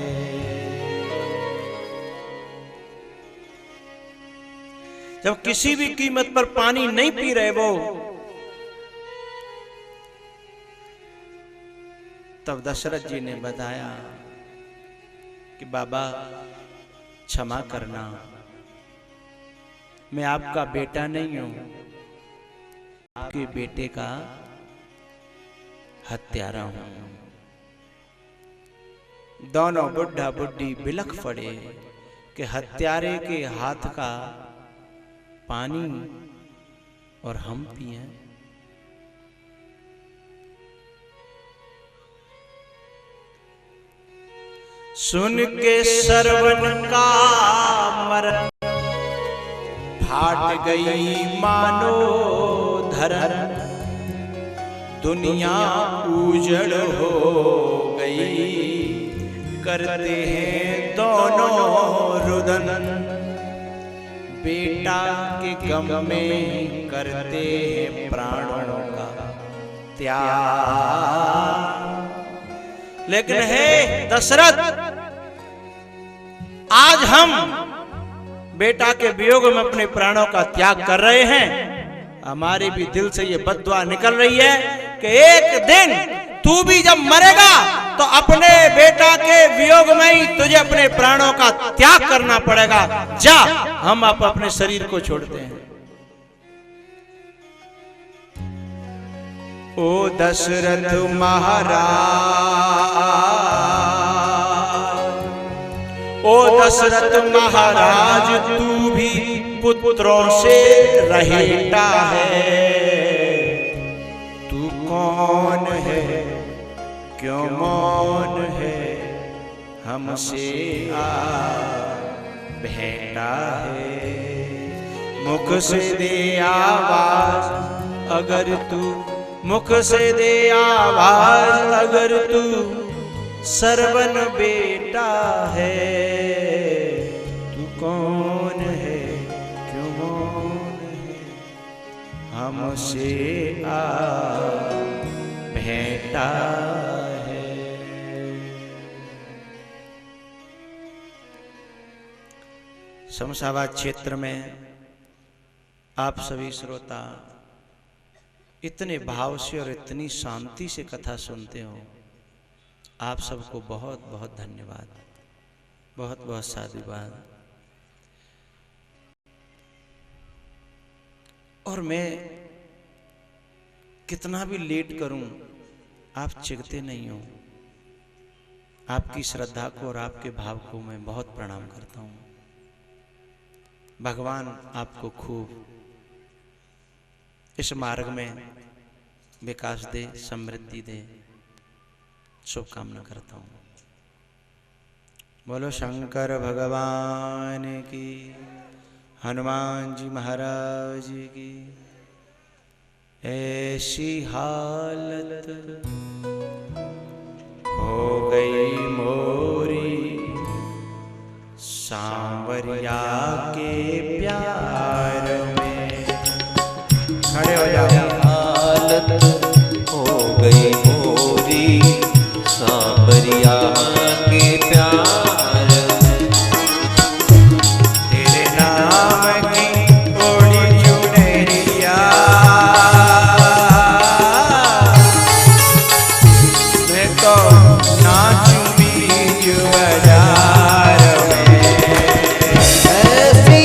जब किसी भी कीमत पर पानी नहीं पी रहे वो, तब दशरथ जी ने बताया कि बाबा क्षमा करना, मैं आपका बेटा नहीं हूं, आपके बेटे का हत्यारा हूं। दोनों बुढ़ा बुढ़ी बिलख पड़े कि हत्यारे के हाथ का पानी और हम पिए। सुन के सरवन का मरण फाट गई मानो धरन, दुनिया उजड़ हो गई, करते हैं दोनों रुदन, बेटा के गम में करते हैं प्राणों का त्याग। लेकिन हे दशरथ, आज हम बेटा के वियोग में अपने प्राणों का त्याग कर रहे हैं। हमारे भी दिल से ये बद्दुआ निकल रही है कि एक दिन तू भी जब मरेगा तो अपने बेटा के वियोग में ही तुझे अपने प्राणों का त्याग करना पड़ेगा। जा, हम आप अपने शरीर को छोड़ते हैं। ओ दशरथ महाराज, ओ दशरथ महाराज, तू भी पुत्रों से रहेटा है। तू कौन है, क्यों मौन है, हमसे आ भेंटा है। मुख से दे आवाज अगर तू, मुख से दे आवाज अगर तू सरवन बेटा है। तू कौन है, क्यों मौन है, हमसे आ भेंटा है। शमशाबाद क्षेत्र में आप सभी श्रोता इतने भाव से और इतनी शांति से कथा सुनते हो, आप सबको बहुत बहुत धन्यवाद, बहुत बहुत साधुवाद। और मैं कितना भी लेट करूं, आप चिढ़ते नहीं हो। आपकी श्रद्धा को और आपके भाव को मैं बहुत प्रणाम करता हूं। भगवान आपको खूब इस मार्ग में विकास दे, समृद्धि दे, शुभकामना करता हूं। बोलो शंकर भगवान की, हनुमान जी महाराज की। ऐसी हालत हो गई मोरी सांवरिया के प्यार में। खड़े हो जाओ। हालत हो गई मोरी सांवरिया के प्यार में। तेरे नाम की ओढ़ी चुनरिया मैं तो नाचूं बीच बाजार में। ऐसी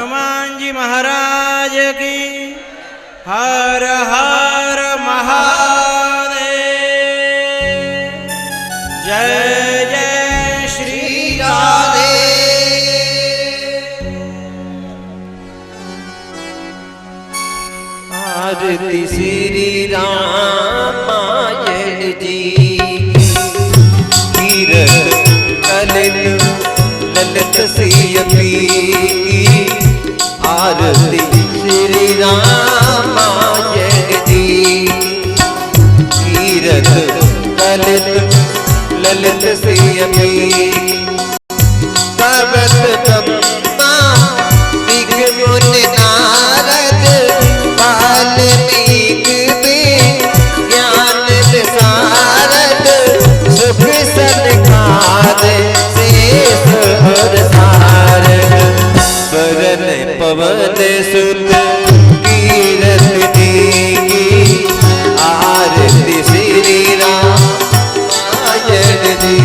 हनुमान जी महाराज की। हर हर महादेव। जय जय श्री राधे। आरती श्री रामायण जी कीरत कलित ललित सियपी। आरती श्री रामायण जी कीरत कलित ललित सियपी। कवत ब्रह्मा दिग मुनि नारद वाल्मीक ज्ञान विशारद सुख सनकाद शेष और सारद। वरन पवन सुत कीरति की। आरती श्री रामायण जी।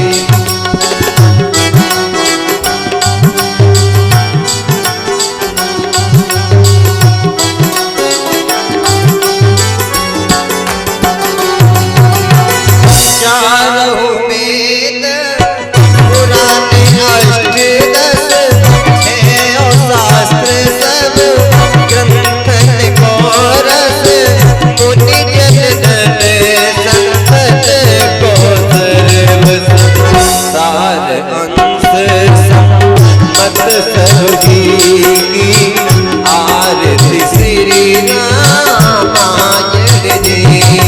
चारों वेद पुराण अष्ट दस छह शास्त्र सब ग्रंथन को रस। मुनि जन संपत को सर्वस। सार अंश सम्मत सभी की। आरती श्री रामायण जी की।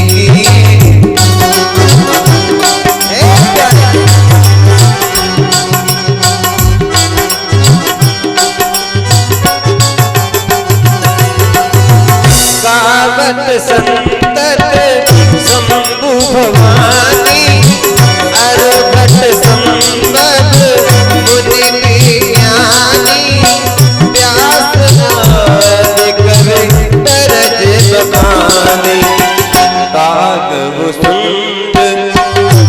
गावत संतत शंभु भवानी। अरभट संबद मुनि ज्ञानी। व्यास नाद कवि तरज बखानी। कागव सुंद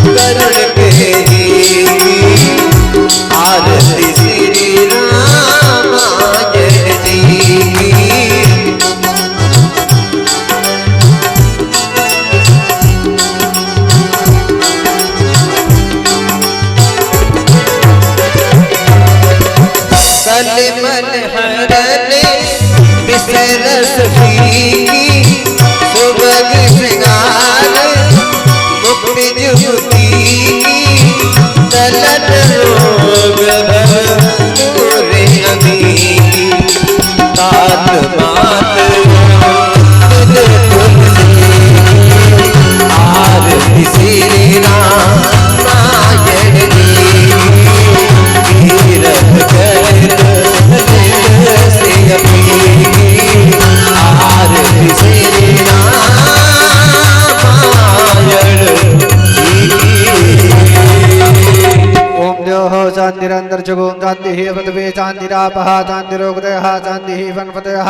करण के ही। आरती श्री रामायण जी की। कलिमल हरने बिसरस फीकी। सुभग श्रृंगार मुक्ति जुगती की। तलन रोग पूरे अभी की। तात मात तुलसी। आरती श्री रामायण जी। कीरत कलित ललित सियपी। आरती श्री रामायण जी। ओम द्योः शान्तिरन्तर्जगों शान्तिः पृथिवी शान्तिरापः शान्तिरोगदयः शान्तिः वनपतयः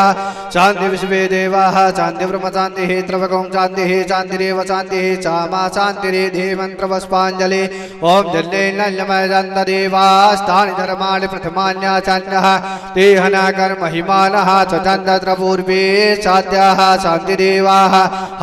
शान्ति विश्वे देवाः शान्ति ब्रह्म शान्तिः त्रिलोकं शान्तिः शान्तिरेव शान्तिः क्षमा शान्तिरेधि मन्त्रपुष्पाञ्जलि। ओम जल्लेनल्यमयदन्तदेवास्तानि धर्माणि प्रथमान्याचान्यः तेहनाकर महिमानः स्वतन्त्र पूर्वे साध्याः शान्तिदेवाः।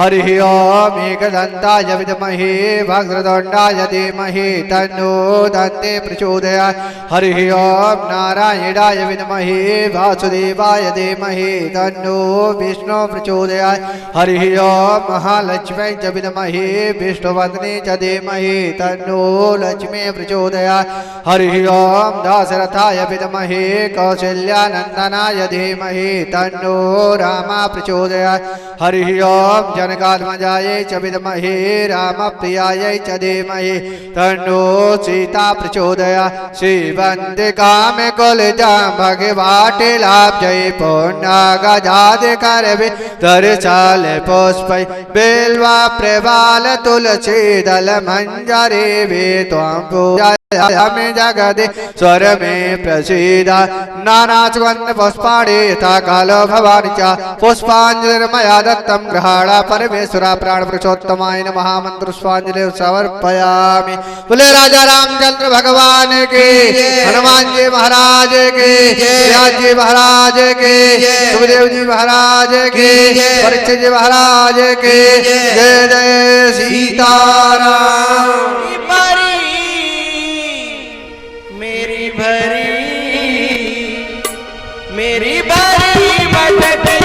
हरिः ओम एकदन्ताय विद्महे वक्रतुण्डाय धीमहि तन्नो दन्ते प्रचोदयात्। हरिः ओम नारायणाय विद्महे वासुदेवाय धीमहि तन्नो विष्णु प्रचोदयात्। हरिः ओम महालक्ष्मी च विद्महे विष्णुवदने च धीमहि तन्नो लक्ष्मी प्रचोदयात्। हरिः ओम दाशरथाय विद्महे कौसल्यानन्दनाय धीमहि तन्नो रामा प्रचोदयात्। हरिः ओम जनकात्मजाय च विद्महे रामप्रियाय च धीमहि तन्नो सीता प्रचोदयात्। श्रीवन्दिकाम कुलजां भगवाटिलाभ जय पुण्यगजाद करवि तरचाल पुष्पै बेल्वा प्रवाल तुलसी दल मंजरे वे त्वां पूजा। में जगदे स्वर में प्रसीद नाना सुगंध पुष्पाणि यथा कालो भवानि च पुष्पांजलिर्मया दत्तं गृहाण परमेश्वरा प्राण पुरुषोत्तमाय नमः मंत्रपुष्पांजलि समर्पयामि। बोले राजा रामचंद्र भगवान के, हनुमान जी महाराज के, व्यास जी महाराज के, सुखदेव जी महाराज के, परीक्षित जी महाराज के। जय जय सीताराम। मेरी भरी बटट